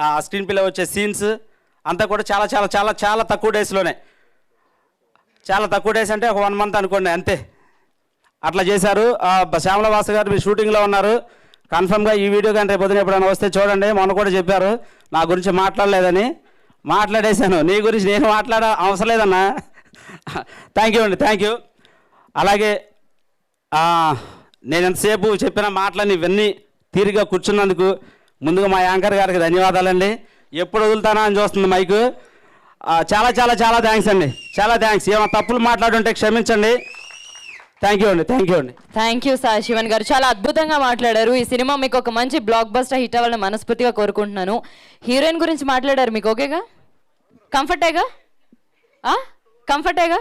ఆ స్క్రీన్ ప్లే వచ్చే సీన్స్ అంతా కూడా చాలా చాలా చాలా చాలా తక్కువ డేస్లోనే. చాలా తక్కువ డేస్ అంటే ఒక 1 మంత్ అనుకోండి అంతే. అట్లా చేశారు. శ్యామల వాసు గారు మీరు షూటింగ్లో ఉన్నారు. కన్ఫర్మ్గా ఈ వీడియో కానీ రేపు పొద్దున ఎప్పుడైనా వస్తే చూడండి. మొన్న కూడా చెప్పారు నా గురించి మాట్లాడలేదని. మాట్లాడేశాను. నీ గురించి నేను మాట్లాడ అవసరం లేదన్నా. థ్యాంక్ యూ అండి, థ్యాంక్ యూ. అలాగే నేను ఎంతసేపు చెప్పిన మాటలని ఇవన్నీ తీరిగా కూర్చున్నందుకు ముందుగా మా యాంకర్ గారికి ధన్యవాదాలండి. ఎప్పుడు వదులుతానా అని చూస్తుంది మైకు. చాలా చాలా చాలా థ్యాంక్స్ అండి, చాలా థ్యాంక్స్. ఏమైనా తప్పులు మాట్లాడుంటే క్షమించండి. థ్యాంక్ యూ అండి, థ్యాంక్ యూ అండి. థ్యాంక్ యూ సాయి శివన్ గారు, చాలా అద్భుతంగా మాట్లాడారు. ఈ సినిమా మీకు ఒక మంచి బ్లాక్ బస్టర్ హిట్ అవ్వాలని మనస్ఫూర్తిగా కోరుకుంటున్నాను. హీరోయిన్ గురించి మాట్లాడారు, మీకు ఓకేగా? కంఫర్టేగా? కంఫర్టేగా?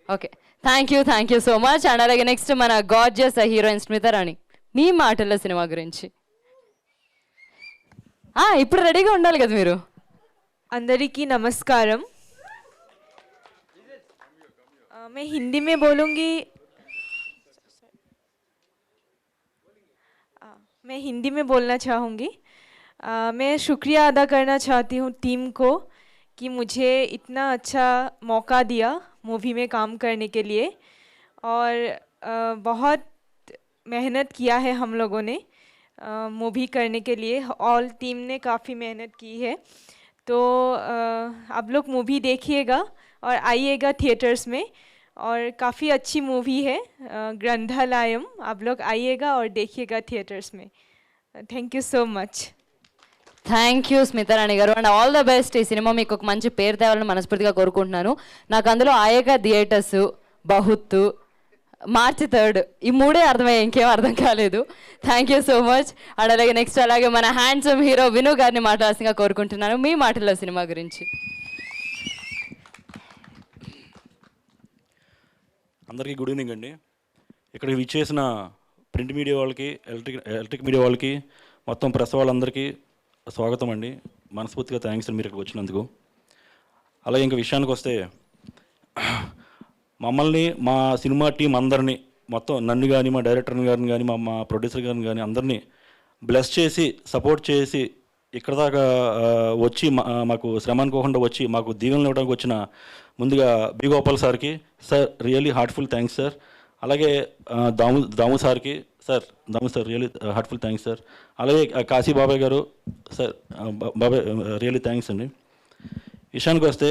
Okay, thank you so much. And అలాగే నెక్స్ట్ మన గార్జియస్ హీరోయిన్ స్మితారాణి, మీ మాటల్లో సినిమా గురించి. ఇప్పుడు రెడీగా ఉండాలి కదా మీరు. అందరికీ నమస్కారం. मैं हिंदी में बोलूँगी. मैं हिंदी में बोलना चाहूँगी. मैं शुक्रिया अदा करना चाहती हूँ टीम को कि मुझे इतना अच्छा मौका दिया मूवी में काम करने के लिए. और बहुत मेहनत किया है हम लोगों ने मूवी करने के लिए. ऑल टीम ने काफ़ी मेहनत की है. तो आप लोग मूवी देखिएगा और आइएगा थिएटर्स में. और काफ़ी अच्छी मूवी है ग्रंथालयम. आप लोग आइएगा और देखिएगा थिएटर्स में. Thank you so much. Thank you Smitharani garu, and all the best. ఈ సినిమా మీకు ఒక మంచి పేరు తేవాలని మనస్ఫూర్తిగా కోరుకుంటున్నాను. నాకు అందులో ఆయేగా థియేటర్స్, బహుత్, మార్చి 3 ఈ 3 అర్థమయ్యాయి, ఇంకేం అర్థం కాలేదు. Thank you so much. And అలాగే నెక్స్ట్ అలాగే మన హ్యాండ్సమ్ హీరో విను గారిని మాట్లాడాల్సిందిగా కోరుకుంటున్నాను, మీ మాటల్లో సినిమా గురించి. అందరికీ గుడ్ ఈవినింగ్ అండి. ఇక్కడికి విచ్చేసిన ప్రింట్ మీడియా వాళ్ళకి, ఎలక్ట్రిక్ మీడియా వాళ్ళకి, మొత్తం ప్రెస్ వాళ్ళందరికీ స్వాగతం అండి. మనస్ఫూర్తిగా థ్యాంక్స్ మీరు ఇక్కడికి వచ్చినందుకు. అలాగే ఇంకా విషయానికి వస్తే, మమ్మల్ని మా సినిమా టీం అందరినీ, మొత్తం నన్ను కానీ, మా డైరెక్టర్ గారిని కానీ, మా ప్రొడ్యూసర్ గారిని కానీ అందరినీ బ్లెస్ చేసి, సపోర్ట్ చేసి ఇక్కడ దాకా వచ్చి మాకు శ్రమ అనుకోకుండా వచ్చి మాకు దీవెనలు ఇవ్వడానికి వచ్చిన ముందుగా బి గోపాల్ సార్కి sir really heartful thanks sir. అలాగే దాము సార్కి Damu sir really heartful thanks sir. అలాగే కాశీ బాబాయ్ గారు సార్, బాబాయ్ రియల్లీ థ్యాంక్స్ అండి. విషయానికి వస్తే,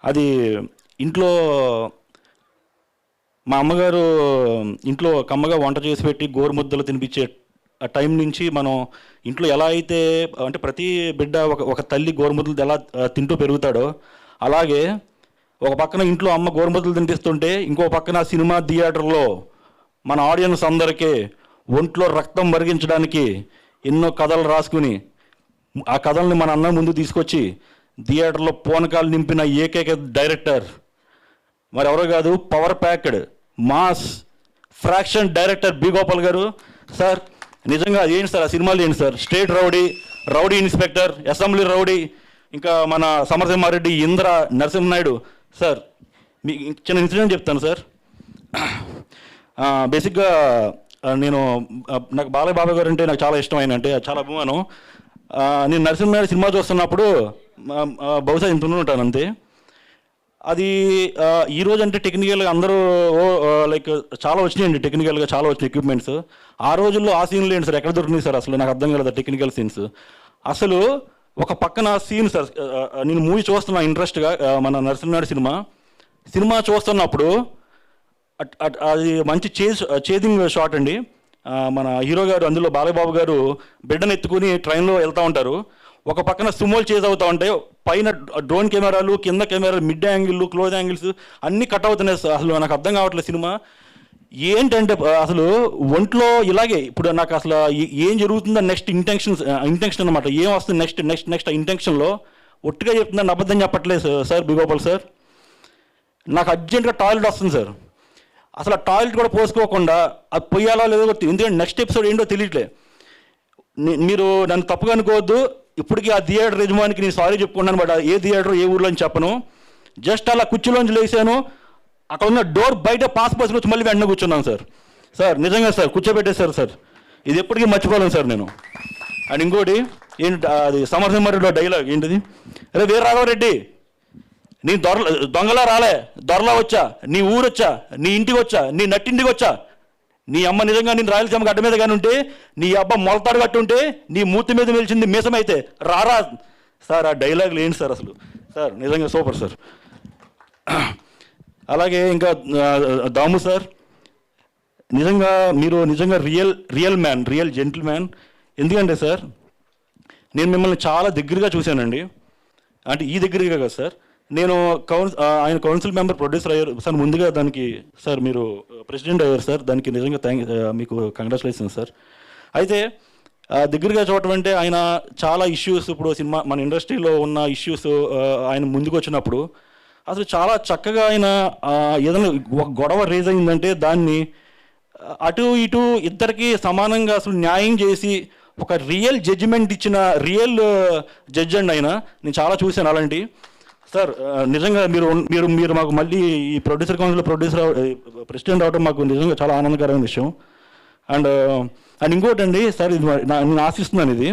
అది ఇంట్లో మా అమ్మగారు ఇంట్లో కమ్మగా వంట చేసి పెట్టి గోరుముద్దలు తినిపించే ఆ టైం నుంచి మనం ఇంట్లో ఎలా అయితే అంటే ప్రతి బిడ్డ ఒక తల్లి గోరుముద్దలు ఎలా తింటూ పెరుగుతాడో, అలాగే ఒక పక్కన ఇంట్లో అమ్మ గోరుముద్దలు తినిపిస్తుంటే ఇంకో పక్కన సినిమా థియేటర్లో మన ఆడియన్స్ అందరికీ ఒంట్లో రక్తం మరిగించడానికి ఎన్నో కథలు రాసుకుని ఆ కథల్ని మన అన్న ముందు తీసుకొచ్చి థియేటర్లో పూనకాలు నింపిన ఏకైక డైరెక్టర్ మరి ఎవరో కాదు, power packed mass faction director B Gopal గారు. సార్ నిజంగా ఏంటి సార్ ఆ సినిమాలు ఏంటి sir, state rowdy inspector, assembly rowdy, ఇంకా మన సమరసింహారెడ్డి, ఇంద్ర, నరసింహనాయుడు. సార్ మీకు చిన్న ఇన్సిడెంట్ చెప్తాను సార్. బేసిక్గా నాకు బాలయ్య బాబా గారు అంటే నాకు చాలా ఇష్టం, ఆయన అంటే చాలా అభిమానం. నేను నరసింహనాయుడు సినిమా చూస్తున్నప్పుడు బహుశా ఇంత ఉంటాను అంతే. అది ఈరోజు అంటే టెక్నికల్గా అందరూ లైక్ చాలా వచ్చినాయండి, టెక్నికల్గా చాలా వచ్చినాయి ఎక్విప్మెంట్స్. ఆ రోజుల్లో ఆ సీన్లు ఏంటి సార్, ఎక్కడ దొరికినాయి సార్, అసలు నాకు అర్థం కాలేదు టెక్నికల్ సీన్స్. అసలు ఒక పక్కన సీన్ సార్, నేను మూవీ చూస్తున్నా ఇంట్రెస్ట్గా, మన నరసింహనాయుడు సినిమా చూస్తున్నప్పుడు అది మంచి చేజింగ్ షాట్ అండి. మన హీరో గారు అందులో బాలయ్య బాబు గారు బిడ్డను ఎత్తుకుని ట్రైన్లో వెళ్తూ ఉంటారు. ఒక పక్కన సుమోలు చేజ్ అవుతూ ఉంటాయి, పైన డ్రోన్ కెమెరాలు, కింద కెమెరాలు, మిడ్ యాంగిల్, క్లోజ్ యాంగిల్స్ అన్నీ కట్ అవుతున్నాయి. అసలు నాకు అర్థం కావట్లేదు సినిమా ఏంటంటే, అసలు ఒంట్లో ఇలాగే ఇప్పుడు నాకు అసలు ఏం జరుగుతుందో నెక్స్ట్ ఇంటెన్షన్ అనమాట, ఏం వస్తుంది నెక్స్ట్ ఇంటెన్షన్లో ఒట్టిగా చెప్తుందని అబద్ధం చెప్పట్లేదు సార్ బి గోపాల్ సార్. నాకు అర్జెంట్గా టాయిలెట్ వస్తుంది సార్, అసలు ఆ టాయిలెట్ కూడా పోసుకోకుండా అది పొయ్యాలో లేదో, ఎందుకంటే నెక్స్ట్ ఎపిసోడ్ ఏంటో తెలియట్లే. మీరు నన్ను తప్పుగా అనుకోవద్దు, ఇప్పటికీ ఆ థియేటర్ యజమానికి నేను సారీ చెప్పుకున్నాను, బట్ ఏ థియేటర్ ఏ ఊర్లో అని చెప్పను. జస్ట్ అలా కుర్చీలోంచి లేచాను, అక్కడ ఉన్న డోర్ బయట పాస్ పసులు వచ్చి మళ్ళీ వెంటనే కూర్చున్నాను సార్. సార్ నిజంగా సార్ కూర్చోబెట్టేశారు సార్, ఇది ఎప్పటికీ మర్చిపోలేను సార్ నేను. అండ్ ఇంకోటి ఏంటి, అది సమరసింహారెడ్డిలో డైలాగ్ ఏంటిది, అరే వీర రాఘవరెడ్డి నీ దొంగలా రాలే, దొరలా వచ్చా, నీ ఊరొచ్చా, నీ ఇంటికి వచ్చా, నీ నట్టింటికి వచ్చా, నీ అమ్మ నిజంగా నేను రాయలసీమ గడ్డ మీద కానీ ఉంటే, నీ అబ్బ మొలతాడు కట్టి ఉంటే, నీ మూతి మీద నిలిచింది మీసమైతే రారా. సార్ ఆ డైలాగులు ఏంటి సార్ అసలు, సార్ నిజంగా సూపర్ సార్. అలాగే ఇంకా దాము సార్, నిజంగా మీరు నిజంగా real man, real gentle man. ఎందుకంటే సార్ నేను మిమ్మల్ని చాలా దగ్గరగా చూశానండి, అంటే ఈ దగ్గరగా కదా సార్, నేను ఆయన కౌన్సిల్ మెంబర్ ప్రొడ్యూసర్ అయ్యారు సార్, ముందుగా దానికి సార్ మీరు ప్రెసిడెంట్ అయ్యారు సార్, దానికి నిజంగా మీకు కంగ్రాచులేషన్స్ సార్. అయితే దగ్గరగా చూడటం అంటే ఆయన చాలా ఇష్యూస్, ఇప్పుడు సినిమా మన ఇండస్ట్రీలో ఉన్న ఇష్యూస్ ఆయన ముందుకు వచ్చినప్పుడు అసలు చాలా చక్కగా ఆయన ఏదైనా ఒక గొడవ రేజ్ అయిందంటే దాన్ని అటు ఇటు ఇద్దరికి సమానంగా అసలు న్యాయం చేసి ఒక రియల్ జడ్జిమెంట్ ఇచ్చిన రియల్ జడ్జ్ అండి ఆయన. నేను చాలా చూశాను అలాంటి. సార్ నిజంగా మీరు మీరు మీరు మాకు మళ్ళీ ఈ ప్రొడ్యూసర్ కౌన్సిల్ ప్రెసిడెంట్ అవడం మాకు నిజంగా చాలా ఆనందకరమైన విషయం. అండ్ ఇంకోటి అండి సార్, ఇది నేను ఆశిస్తున్నాను, ఇది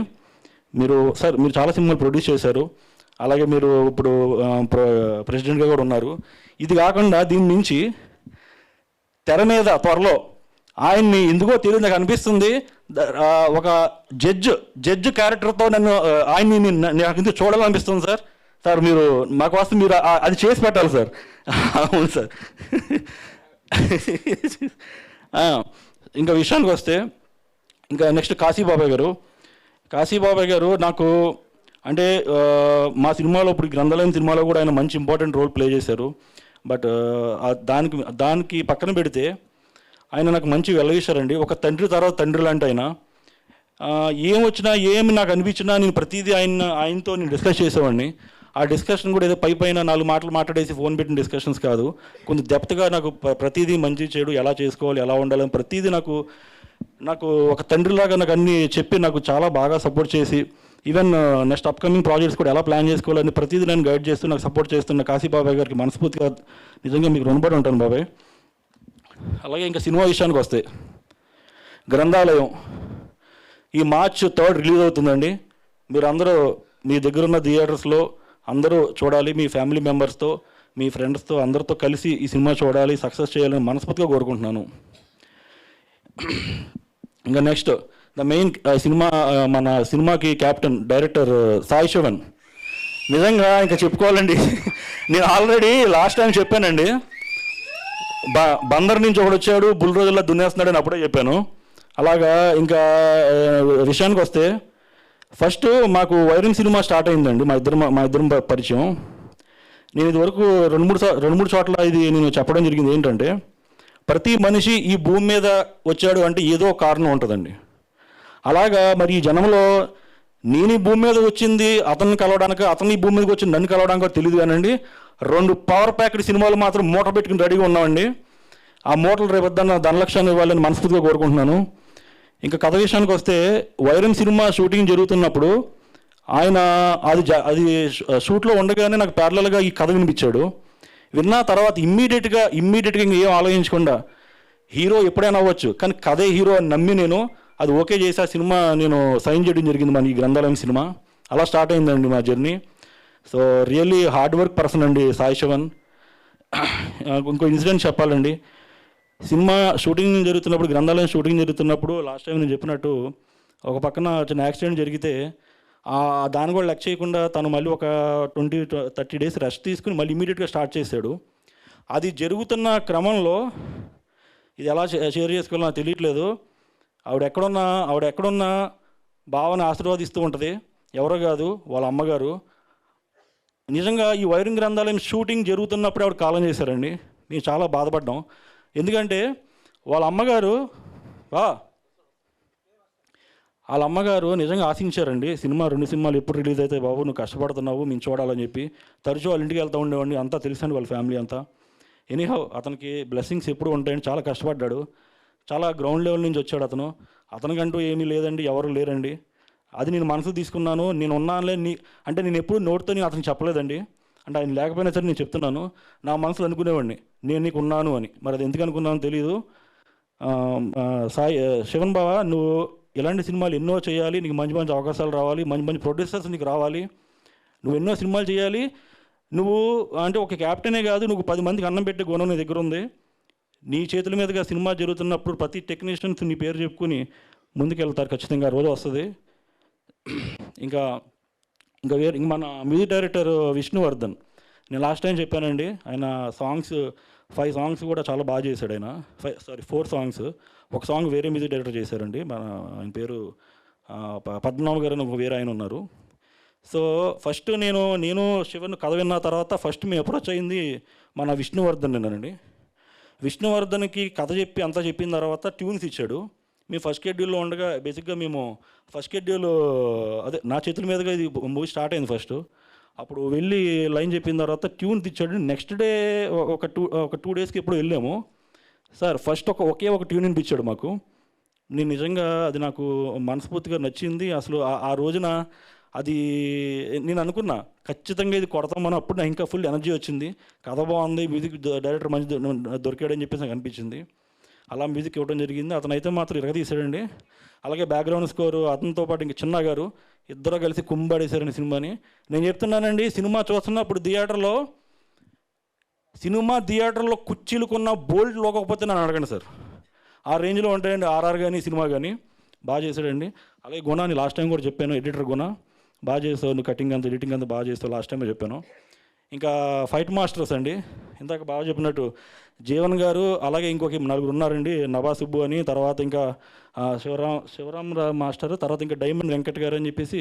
మీరు సార్ మీరు చాలా సినిమాలు ప్రొడ్యూస్ చేశారు, అలాగే మీరు ఇప్పుడు ప్రెసిడెంట్గా కూడా ఉన్నారు. ఇది కాకుండా దీని నుంచి తెర మీద త్వరలో ఆయన్ని ఎందుకో తెలియదు నాకు అనిపిస్తుంది, ఒక జడ్జ్ క్యారెక్టర్తో ఆయన్ని నాకు ఎందుకు చూడాలనిపిస్తుంది సార్. సార్ మీరు మాకోసం మీరు అది చేసి పెట్టాలి సార్. అవును సార్. ఇంకా విషయానికి వస్తే ఇంకా నెక్స్ట్ కాశీబాబాయ్ గారు నాకు అంటే మా సినిమాలో ఇప్పుడు గ్రంథాలయం సినిమాలో కూడా ఆయన మంచి ఇంపార్టెంట్ రోల్ ప్లే చేశారు. బట్ దానికి పక్కన పెడితే ఆయన నాకు మంచి వెల్లవిశారండి. ఒక తండ్రి తర్వాత తండ్రి లాంటి ఆయన. ఏం వచ్చినా ఏమి నాకు అనిపించినా నేను ప్రతిదీ ఆయనతో నేను డిస్కస్ చేసేవాడిని. ఆ డిస్కషన్ కూడా ఏదో పైన 4 మాటలు మాట్లాడేసి ఫోన్ పెట్టిన డిస్కషన్స్ కాదు, కొంచెం డెప్త్గా నాకు ప్రతిదీ మంచి చెడు ఎలా చేసుకోవాలి, ఎలా ఉండాలని ప్రతిదీ నాకు ఒక తండ్రిలాగా నాకు అన్నీ చెప్పి నాకు చాలా బాగా సపోర్ట్ చేసి, ఈవెన్ నెక్స్ట్ అప్కమింగ్ ప్రాజెక్ట్స్ కూడా ఎలా ప్లాన్ చేసుకోవాలని ప్రతిదీ నేను గైడ్ చేస్తూ నాకు సపోర్ట్ చేస్తున్న కాశీబాబాయ్ గారికి మనస్ఫూర్తిగా నిజంగా మీకు రుణపడి ఉంటాను బాబాయ్. అలాగే ఇంకా సినిమా విషయానికి వస్తే గ్రంథాలయం ఈ March 3 రిలీజ్ అవుతుందండి. మీరు అందరూ మీ దగ్గర ఉన్న థియేటర్స్లో అందరూ చూడాలి, మీ ఫ్యామిలీ మెంబర్స్తో మీ ఫ్రెండ్స్తో అందరితో కలిసి ఈ సినిమా చూడాలి, సక్సెస్ చేయాలని మనస్ఫూర్తిగా కోరుకుంటున్నాను. ఇంకా నెక్స్ట్ ద మెయిన్ సినిమా మన సినిమాకి క్యాప్టెన్ డైరెక్టర్ సాయి శివన్. నిజంగా ఇంకా చెప్పుకోవాలండి, నేను ఆల్రెడీ లాస్ట్ టైం చెప్పానండి, బందర్ నుంచి ఒకడు వచ్చాడు బుల్రోజుల్లో దున్నేస్తున్నాడు అని అప్పుడే చెప్పాను. అలాగా ఇంకా విషయానికి వస్తే ఫస్ట్ మాకు వైరం సినిమా స్టార్ట్ అయిందండి, మా ఇద్దరం పరిచయం. నేను ఇదివరకు రెండు మూడు చోట్ల ఇది నేను చెప్పడం జరిగింది ఏంటంటే, ప్రతి మనిషి ఈ భూమి మీద వచ్చాడు అంటే ఏదో కారణం ఉంటుందండి. అలాగా మరి ఈ జనంలో నేను ఈ భూమి మీద వచ్చింది అతన్ని కలవడానికి, అతను ఈ భూమి మీదకి వచ్చింది నన్ను కలవడానికి తెలియదు కానండి, 2 పవర్ ప్యాకెడ్ సినిమాలు మాత్రం మూట పెట్టుకుని రెడీగా ఉన్నామండి. ఆ మూటలు రేపొద్దున ధనలక్ష్యాన్ని ఇవ్వాలని మనస్ఫూర్తిగా కోరుకుంటున్నాను. ఇంకా కథ విషయానికి వస్తే వైరం సినిమా షూటింగ్ జరుగుతున్నప్పుడు ఆయన అది షూట్లో ఉండగానే నాకు ప్యారలల్గా ఈ కథ వినిపించాడు. విన్న తర్వాత ఇమ్మీడియట్గా ఇంకా ఏం ఆలోచించకుండా హీరో ఎప్పుడైనా అవ్వచ్చు కానీ కథే హీరో అని నమ్మి నేను అది ఓకే చేసి ఆ సినిమా నేను సైన్ చేయడం జరిగింది మన ఈ గ్రంథాలయం సినిమా. అలా స్టార్ట్ అయిందండి మా journey. So really hard work person అండి సాయి శివన్. ఇంకో ఇన్సిడెంట్ చెప్పాలండి, సినిమా షూటింగ్ జరుగుతున్నప్పుడు గ్రంథాలయం షూటింగ్ జరుగుతున్నప్పుడు లాస్ట్ టైం నేను చెప్పినట్టు ఒక పక్కన చిన్న యాక్సిడెంట్ జరిగితే దాన్ని కూడా లెక్క చేయకుండా తను మళ్ళీ ఒక 20-30 డేస్ రెస్ట్ తీసుకుని మళ్ళీ ఇమీడియట్గా స్టార్ట్ చేశాడు. అది జరుగుతున్న క్రమంలో ఇది ఎలా షేర్ చేసుకోవాలో నాకు తెలియట్లేదు, ఆవిడ ఎక్కడున్నా భావన ఆశీర్వాదిస్తూ ఉంటుంది, ఎవరో కాదు వాళ్ళ అమ్మగారు. నిజంగా ఈ వైరం గ్రంథాలయం షూటింగ్ జరుగుతున్నప్పుడు ఆవిడ కాలం చేశారండి. మేము చాలా బాధపడ్డాం, ఎందుకంటే వాళ్ళ అమ్మగారు నిజంగా ఆశించారండి. 2 సినిమాలు ఎప్పుడు రిలీజ్ అవుతాయి బాబు, నువ్వు కష్టపడుతున్నావు మేము చూడాలని చెప్పి తరచూ వాళ్ళ ఇంటికి వెళ్తూ ఉండేవాడిని. అంతా తెలుసండి వాళ్ళ ఫ్యామిలీ అంతా. ఎనీహౌ అతనికి బ్లెస్సింగ్స్ ఎప్పుడు ఉంటాయని చాలా కష్టపడ్డాడు, చాలా గ్రౌండ్ లెవెల్ నుంచి వచ్చాడు అతను. అతనికంటూ ఏమీ లేదండి, ఎవరు లేరండి. అది నేను మనసు తీసుకున్నాను, నేను ఉన్నానులే అంటే నేను ఎప్పుడు నోటితో నేను అతనికి చెప్పలేదండి. అంటే ఆయన లేకపోయినా సరే నేను చెప్తున్నాను, నా మనసులో అనుకునేవాడిని నేను నీకు ఉన్నాను అని. మరి అది ఎందుకు అనుకున్నానో తెలియదు. సాయి శివన్ బావ, నువ్వు ఇలాంటి సినిమాలు ఎన్నో చేయాలి, నీకు మంచి మంచి అవకాశాలు రావాలి, మంచి మంచి ప్రొడ్యూసర్స్ నీకు రావాలి, నువ్వు ఎన్నో సినిమాలు చేయాలి. నువ్వు అంటే ఒక క్యాప్టెనే కాదు, నువ్వు 10 మందికి అన్నం పెట్టే గుణం నీ దగ్గర ఉంది. నీ చేతుల మీదుగా సినిమా జరుగుతున్నప్పుడు ప్రతి టెక్నీషియన్స్ నీ పేరు చెప్పుకుని ముందుకెళ్తారు, ఖచ్చితంగా రోజు వస్తుంది. ఇంకా మన మ్యూజిక్ డైరెక్టర్ విష్ణువర్ధన్, నేను లాస్ట్ టైం చెప్పానండి, ఆయన సాంగ్స్ 5 సాంగ్స్ కూడా చాలా బాగా చేశాడు ఆయన. 4 సాంగ్స్. ఒక సాంగ్ వేరే మ్యూజిక్ డైరెక్టర్ చేశారండి, ఆయన పేరు పద్మనాభ గారు అని వేరే ఆయన ఉన్నారు. సో ఫస్ట్ నేను శివన్ కథ విన్న తర్వాత ఫస్ట్ మేము అప్రోచ్ అయింది మన విష్ణువర్ధన్ నేనండి. విష్ణువర్ధన్కి కథ చెప్పి అంతా చెప్పిన తర్వాత ట్యూన్స్ ఇచ్చాడు. మేము ఫస్ట్ షెడ్యూల్లో ఉండగా బేసిక్గా మేము ఫస్ట్ షెడ్యూల్ అదే నా చేతుల మీదుగా ఇది మూవీ స్టార్ట్ అయింది ఫస్ట్. అప్పుడు వెళ్ళి లైన్ చెప్పిన తర్వాత ట్యూన్ ఇచ్చాడు. నెక్స్ట్ డే ఒక టూ డేస్కి ఎప్పుడు వెళ్ళాము సార్, ఫస్ట్ ఒకే ఒక ట్యూన్ వినిపించాడు మాకు. నేను నిజంగా అది నాకు మనస్ఫూర్తిగా నచ్చింది. అసలు ఆ రోజున అది నేను అనుకున్నా ఖచ్చితంగా ఇది కొడతామని. అప్పుడు నాకు ఇంకా ఫుల్ ఎనర్జీ వచ్చింది, కథ బాగుంది, మ్యూజిక్ డైరెక్టర్ మంచి దొరికాడని చెప్పేసి నాకు అనిపించింది. అలా మ్యూజిక్ ఇవ్వడం జరిగింది. అతను అయితే మాత్రం ఇరగదీశాడండి. అలాగే బ్యాక్గ్రౌండ్ స్కోరు అతనితో పాటు ఇంక చిన్న గారు ఇద్దరు కలిసి కుంబాడేశారండి సినిమాని. నేను చెప్తున్నానండి, సినిమా చూస్తున్నప్పుడు థియేటర్లో కుర్చీలుకున్న బోల్ట్ లోకపోతే నన్ను అడగండి సార్. ఆ రేంజ్లో ఉంటాయండి ఆర్ఆర్ కానీ సినిమా కానీ. బాగా చేశాడండి. అలాగే గుణాన్ని లాస్ట్ టైం కూడా చెప్పాను, ఎడిటర్ గుణ బాగా చేస్తావు, నువ్వు కటింగ్ అంతా ఎడిటింగ్ అంతా బాగా చేస్తావు లాస్ట్ టైమే చెప్పాను. ఇంకా ఫైట్ మాస్టర్స్ అండి, ఇందాక బాగా చెప్పినట్టు జీవన్ గారు, అలాగే ఇంకొక 4 ఉన్నారండి, నవా సుబ్బు అని, తర్వాత ఇంకా శివరామ్ మాస్టర్, తర్వాత ఇంకా డైమండ్ వెంకట్ గారు అని చెప్పేసి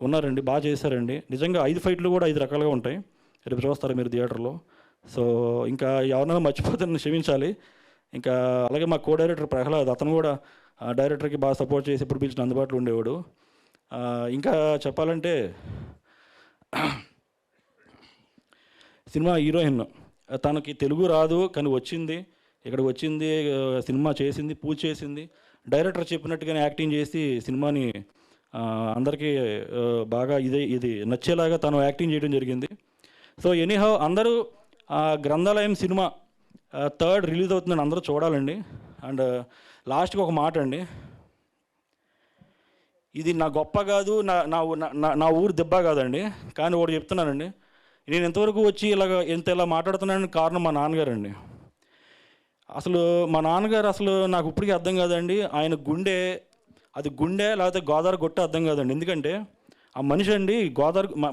ఉన్నారండి. బాగా చేశారండి. నిజంగా 5 ఫైట్లు కూడా 5 రకాలుగా ఉంటాయి. రేపు చూస్తారు మీరు థియేటర్లో. సో ఇంకా ఎవరైనా మర్చిపోతే నన్ను క్షమించాలి. ఇంకా అలాగే మా కో డైరెక్టర్ ప్రహ్లాద్, అతను కూడా డైరెక్టర్కి బాగా సపోర్ట్ చేసి ఎప్పుడు పిలిచిన అందుబాటులో ఉండేవాడు. ఇంకా చెప్పాలంటే సినిమా హీరోయిన్, తనకి తెలుగు రాదు కానీ వచ్చింది, ఇక్కడికి వచ్చింది, సినిమా చేసింది, పూజ చేసింది, డైరెక్టర్ చెప్పినట్టుగానే యాక్టింగ్ చేసి సినిమాని అందరికీ బాగా ఇది నచ్చేలాగా తను యాక్టింగ్ చేయడం జరిగింది. సో ఎనీహౌ అందరూ గ్రంథాలయం సినిమా 3rd రిలీజ్ అవుతుందని అందరూ చూడాలండి. అండ్ లాస్ట్కి ఒక మాట అండి, ఇది నా గొప్ప కాదు, నా ఊరు దెబ్బ కాదండి, కానీ ఒకటి చెప్తున్నానండి, నేను ఎంతవరకు వచ్చి ఇలా మాట్లాడుతున్నానని కారణం మా నాన్నగారండి. అసలు మా నాన్నగారు అసలు నాకు ఇప్పటికీ అర్థం కాదండి, ఆయన గుండె లేకపోతే గోదావరి గొట్ట అర్థం కాదండి. ఎందుకంటే ఆ మనిషి అండి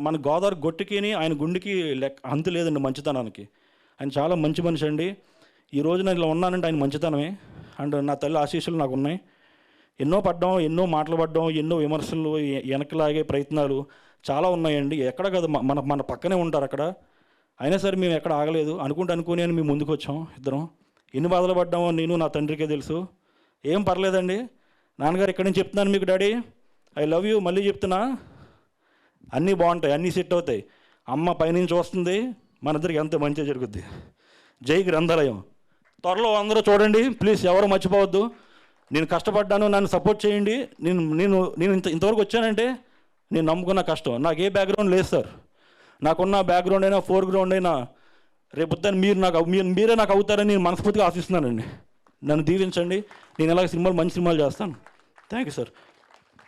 మన గోదావరి గొట్టుకి ఆయన గుండెకి అంతు లేదండి మంచితనానికి. ఆయన చాలా మంచి మనిషి అండి. ఈ రోజు నేను ఇలా ఉన్నానంటే ఆయన మంచితనమే. అండ్ నా తల్లి ఆశీస్సులు నాకు ఉన్నాయి. ఎన్నో పడ్డాం, ఎన్నో మాటలు పడ్డాం, ఎన్నో విమర్శలు, వెనకలాగే ప్రయత్నాలు చాలా ఉన్నాయండి. ఎక్కడ కాదు, మన పక్కనే ఉంటారు అక్కడ. అయినా సరే మేము ఎక్కడ ఆగలేదు, అనుకుని అని మేము ముందుకు వచ్చాం ఇద్దరం. ఎన్ని బాధలు పడ్డామో నేను నా తండ్రికే తెలుసు. ఏం పర్లేదండి, నాన్నగారు ఇక్కడి నుంచి చెప్తున్నాను మీకు, డాడీ ఐ లవ్ యూ, మళ్ళీ చెప్తున్నా, అన్నీ బాగుంటాయి, అన్నీ సెట్ అవుతాయి, అమ్మ పైనుంచి వస్తుంది, మన ఇద్దరికి ఎంత మంచిగా జరుగుద్ది. జై గ్రంథాలయం. త్వరలో అందరూ చూడండి ప్లీజ్, ఎవరు మర్చిపోవద్దు. నేను కష్టపడ్డాను, నన్ను సపోర్ట్ చేయండి. నేను ఇంతవరకు వచ్చానంటే నేను నమ్ముకున్న కష్టం. నాకు ఏ బ్యాక్గ్రౌండ్ లేదు సార్. నాకున్న బ్యాక్గ్రౌండ్ అయినా ఫోర్గ్రౌండ్ అయినా రేపొద్దని మీరే నాకు అవుతారని నేను మనస్ఫూర్తిగా ఆశిస్తున్నానండి. నన్ను దీవించండి, నేను ఇలాగ మంచి సినిమాలు చేస్తాను. Thank you sir.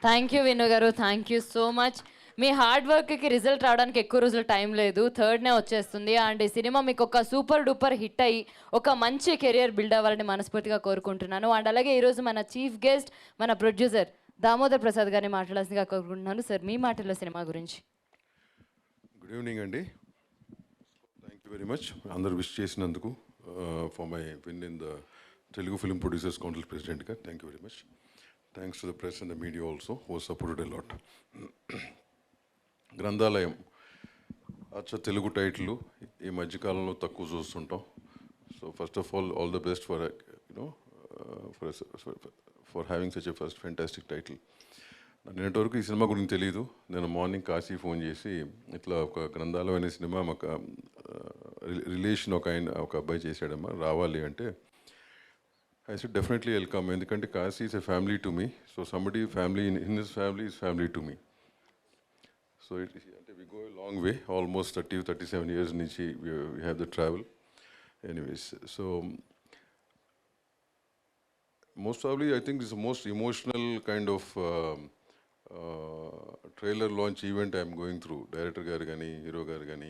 Thank you Venu garu, thank you so much. మీ హార్డ్ వర్క్కి రిజల్ట్ రావడానికి ఎక్కువ రోజులు టైం లేదు, 3rdనే వచ్చేస్తుంది. అండ్ ఈ సినిమా మీకు ఒక సూపర్ డూపర్ హిట్ అయ్యి ఒక మంచి కెరియర్ బిల్డ్ అవ్వాలని మనస్ఫూర్తిగా కోరుకుంటున్నాను. అండ్ అలాగే ఈరోజు మన చీఫ్ గెస్ట్, మన ప్రొడ్యూసర్ దామోదర్ ప్రసాద్ గారిని మాట్లాడాల్సిందిగా కోరుకుంటున్నాను. సార్, మీ మాటల్లో సినిమా గురించి. గుడ్ ఈవినింగ్ అండి. థ్యాంక్ యూ వెరీ మచ్ అందరూ విష్ చేసినందుకు for my win in the Telugu film producers council ప్రెసిడెంట్గా. Thank you very much. Thanks to the press and the media also who supported a lot. Granthalayam Telugu title ఈ మధ్యకాలంలో తక్కువ చూస్తుంటాం. So first of all the best for for having such a first fantastic title. నిన్నటివరకు ఈ cinema గురించి తెలియదు. నేను morning Kashi phone చేసి ఇట్లా ఒక గ్రంథాలయం అనే సినిమా మాకు రిలేషన్ ఒక అబ్బాయి చేశాడమ్మా, రావాలి అంటే I said definitely I'll come. ఎందుకంటే Kashi is a family to me. So somebody family in his family is family to me. So అంటే we go long way, almost 37 years నుంచి we have the travel. Anyways, so most probably I think this is the most emotional kind of trailer launch event I'm going through. Director garu gani, hero garu gani,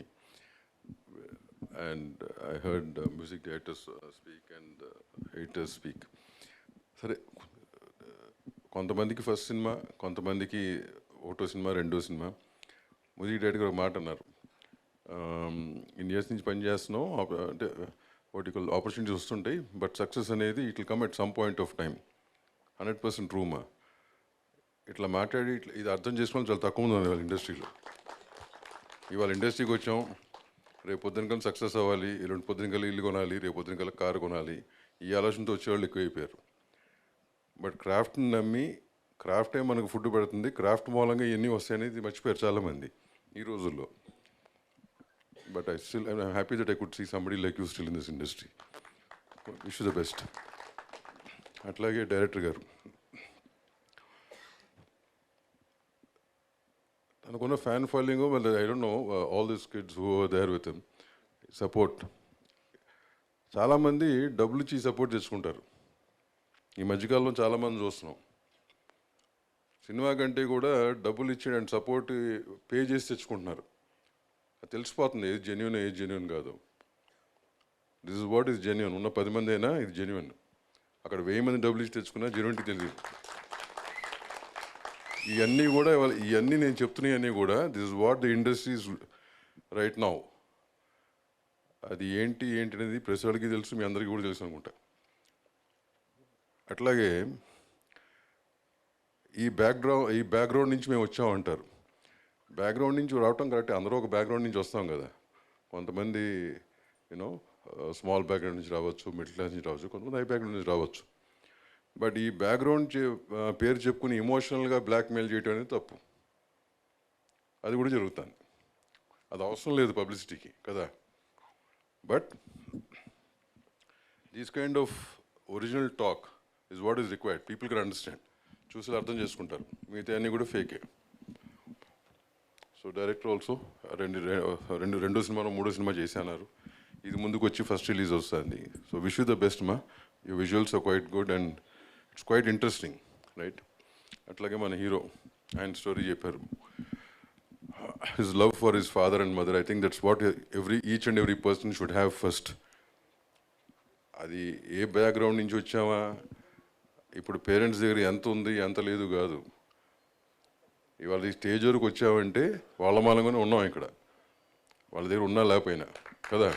and I heard music directors speak and haters speak. సరే, కొంతమందికి first cinema, కొంతమందికి ఒకటో cinema, రెండో cinema. Music director గారు ఒక మాట అన్నారు, ఇన్ని ఇయర్స్ నుంచి పనిచేస్తున్నాం, అంటే వాటికల్ ఆపర్చునిటీస్ వస్తుంటాయి, బట్ సక్సెస్ అనేది it will come at some point of time. 100% ట్రూమా. ఇట్లా మాట్లాడి ఇట్లా ఇది అర్థం చేసుకోవడం చాలా తక్కువ ఉంది ఇవాళ ఇండస్ట్రీలో. ఇవాళ ఇండస్ట్రీకి వచ్చాం, రేపు పొద్దున కల్లా సక్సెస్ అవ్వాలి, ఎల్లుండి పొద్దున కల్లా ఇల్లు కొనాలి, రేపు పొద్దున కల్లా కారు కొనాలి, ఈ ఆలోచనతో వచ్చేవాళ్ళు ఎక్కువైపోయారు. బట్ క్రాఫ్ట్ని నమ్మి, క్రాఫ్టే మనకు ఫుడ్ పెడుతుంది, క్రాఫ్ట్ మూలంగా ఇవన్నీ వస్తాయనేది మర్చిపోయారు చాలామంది ఈ రోజుల్లో. But I'm happy that I could see somebody like you still in this industry. Wish the best. అట్లాగే డైరెక్టర్ గారు, తనకున్న fan following, I don't know all this kids who are there with him, support. చాలామంది డబ్బులు ఇచ్చి support తెచ్చుకుంటారు. ఈ మధ్యకాలంలో చాలామంది చూస్తున్నాం, సినిమా కంటే కూడా డబ్బులు ఇచ్చి అండ్ సపోర్ట్ పే చేసి తెచ్చుకుంటున్నారు. అది తెలిసిపోతుంది ఏది జెన్యున్, ఏది జెన్యున్ కాదు. This is what is genuine. ఉన్న 10 మంది అయినా ఇది జెన్యున్. అక్కడ 1000 మంది డబ్బులు ఇచ్చి తెచ్చుకున్నా జెన్యునిటీ తెలియదు. ఇవన్నీ నేను చెప్తున్నాయన్నీ కూడా this is what the industries right now. అది ఏంటి అనేది ప్రెస్ వాళ్ళకి తెలుసు, మీ అందరికీ కూడా తెలుసు అనుకుంటా. అట్లాగే ఈ బ్యాక్గ్రౌండ్ నుంచి మేము వచ్చామంటారు. బ్యాక్గ్రౌండ్ నుంచి రావటం కరెక్ట్, అందరూ ఒక బ్యాక్గ్రౌండ్ నుంచి వస్తాం కదా. కొంతమంది యూనో స్మాల్ బ్యాక్గ్రౌండ్ నుంచి రావచ్చు, మిడిల్ క్లాస్ నుంచి రావచ్చు, కొంతమంది హై బ్యాక్గ్రౌండ్ నుంచి రావచ్చు. బట్ ఈ బ్యాక్గ్రౌండ్ పేరు చెప్పుకుని ఎమోషనల్గా బ్లాక్మెయిల్ చేయడం అనేది తప్పు. అది కూడా జరుగుతుంది. అది అవసరం లేదు పబ్లిసిటీకి కదా. But these kind of original talk is what is required. People can understand. చూసి అర్థం చేసుకుంటారు. మిగతా అన్నీ కూడా ఫేకే. సో డైరెక్టర్ ఆల్సో రెండో సినిమాలో 3వ సినిమా చేశారు. ఇది ముందుకు వచ్చి ఫస్ట్ రిలీజ్ వస్తుంది. So wish you the best మా. Your visuals are quite good and it's quite interesting, right? అట్లాగే మన హీరో ఆయన స్టోరీ చెప్పారు. His love for his father and mother. I think that's what each and every person should have first. అది ఏ background నుంచి వచ్చామా, ఇప్పుడు parents దగ్గర ఎంత ఉంది ఎంత లేదు కాదు. ఇవాళ ఈ స్టేజ్ వరకు వచ్చామంటే వాళ్ళ మూలంగానే ఉన్నాం ఇక్కడ, వాళ్ళ దగ్గర ఉన్నా లేకపోయినా కదా.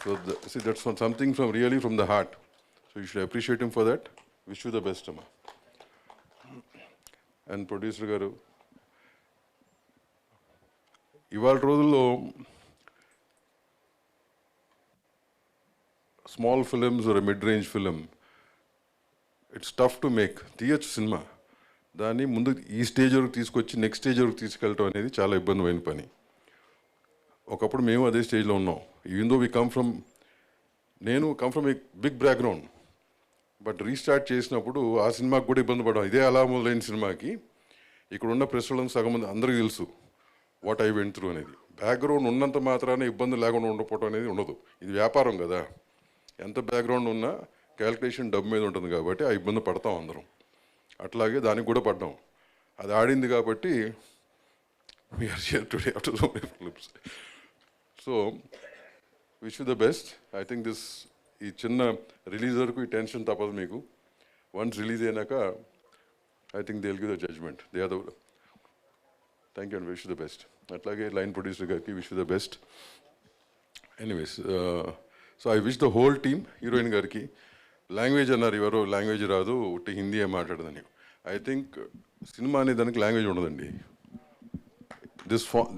So that's something from really from the heart. So you should appreciate him for that. Wish you the best అమ్మా. అండ్ ప్రొడ్యూసర్ గారు, ఇవాళ రోజుల్లో small films or mid range film it's tough to make. తీయచ్చు cinema, దాన్ని ముందు ఈ stage వరకు తీసుకొచ్చి నెక్స్ట్ స్టేజ్ వరకు తీసుకెళ్ళటం అనేది చాలా ఇబ్బందిమైన పని. ఒకప్పుడు మేము అదే స్టేజ్లో ఉన్నాం. ఈవెన్ దో నేను come from a big background, but restart చేసినప్పుడు ఆ సినిమాకి కూడా ఇబ్బంది పడ్డాం. ఇదే అలా మొదలైన సినిమాకి ఇక్కడ ఉన్న ప్రెస్ వాళ్ళని సగం మంది అందరికీ తెలుసు వాట్ ఐ వెంట్ త్రూ అనేది. బ్యాక్గ్రౌండ్ ఉన్నంత మాత్రాన ఇబ్బంది లేకుండా ఉండకపోవడం అనేది ఉండదు. ఇది వ్యాపారం కదా. ఎంత బ్యాక్గ్రౌండ్ ఉన్నా క్యాలిక్యులేషన్ డబ్బు మీద ఉంటుంది కాబట్టి ఆ ఇబ్బంది పడతాం అందరం. అట్లాగే దానికి కూడా పడ్డాం. అది ఆడింది కాబట్టి we're here today after so many films. So wish you the best. I think ఈ చిన్న రిలీజ్ వరకు ఈ టెన్షన్ తప్పదు మీకు. వన్స్ రిలీజ్ అయినాక I think they will give the judgment. They are the thank you and wish you the best. అట్లాగే line producer గారికి wish you the best. Anyways, so I wish the whole team. Heroine గారికి language అన్నారు, ఎవరో language రాదు, ఉట్టి Hindi మాట్లాడదని. I think cinema అనే దానికి language ఉండదండి.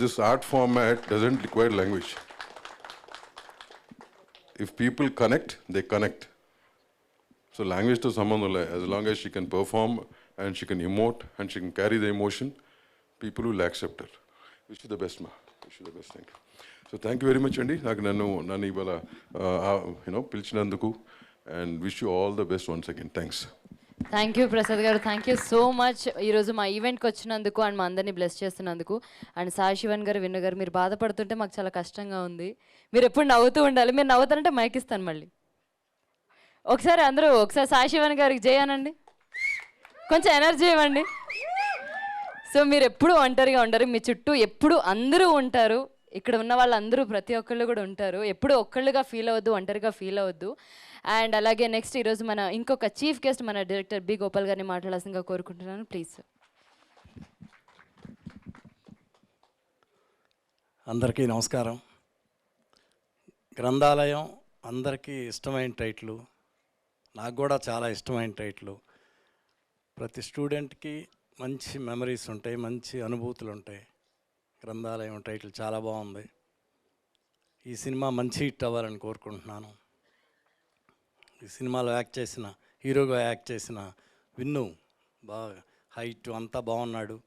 This art format doesn't require language. If people connect, they connect. So లాంగ్వేజ్తో సంబంధం లేదు. As long as she can perform and she can emote and she can carry the emotion, people will accept her. Wish you the best మా. Wish you the best. Thank you. So thank you very much అండి, నన్ను ఇవాళ పిలిచినందుకు. And wish you all the best once again. Thanks. Thank you Prasad గారు, thank you so much ఈరోజు మా ఈవెంట్కి వచ్చినందుకు అండ్ మా అందరినీ బ్లెస్ చేస్తున్నందుకు. అండ్ సాయి శివన్ గారు, విన్ను గారు, మీరు బాధపడుతుంటే మాకు చాలా కష్టంగా ఉంది. మీరు ఎప్పుడు నవ్వుతూ ఉండాలి. మీరు నవ్వుతారంటే మైక్ ఇస్తాను మళ్ళీ. ఒకసారి అందరూ ఒకసారి సాయి శివన్ గారికి చేయనండి, కొంచెం ఎనర్జీ ఇవ్వండి. సో మీరు ఎప్పుడు ఒంటరిగా ఉండరు, మీ చుట్టూ ఎప్పుడు అందరూ ఉంటారు. ఇక్కడ ఉన్న వాళ్ళందరూ ప్రతి ఒక్కళ్ళు కూడా ఉంటారు. ఎప్పుడు ఒక్కళ్ళుగా ఫీల్ అవ్వద్దు, ఒంటరిగా ఫీల్ అవ్వద్దు. అండ్ అలాగే నెక్స్ట్ ఈరోజు మన ఇంకొక చీఫ్ గెస్ట్ మన డైరెక్టర్ బి గోపాల్ గారిని మాట్లాడాల్సిందిగా కోరుకుంటున్నాను. ప్లీజ్. అందరికీ నమస్కారం. గ్రంథాలయం అందరికీ ఇష్టమైన టైటిల్, నాకు కూడా చాలా ఇష్టమైన టైటిల్. ప్రతి స్టూడెంట్కి మంచి మెమరీస్ ఉంటాయి, మంచి అనుభూతులు ఉంటాయి. గ్రంథాలయం టైటిల్ చాలా బాగుంది. ఈ సినిమా మంచి హిట్ అవ్వాలని కోరుకుంటున్నాను. ఈ సినిమాలో హీరోగా యాక్ట్ చేసిన విన్ను బాగా హైట్ అంతా బాగున్నాడు,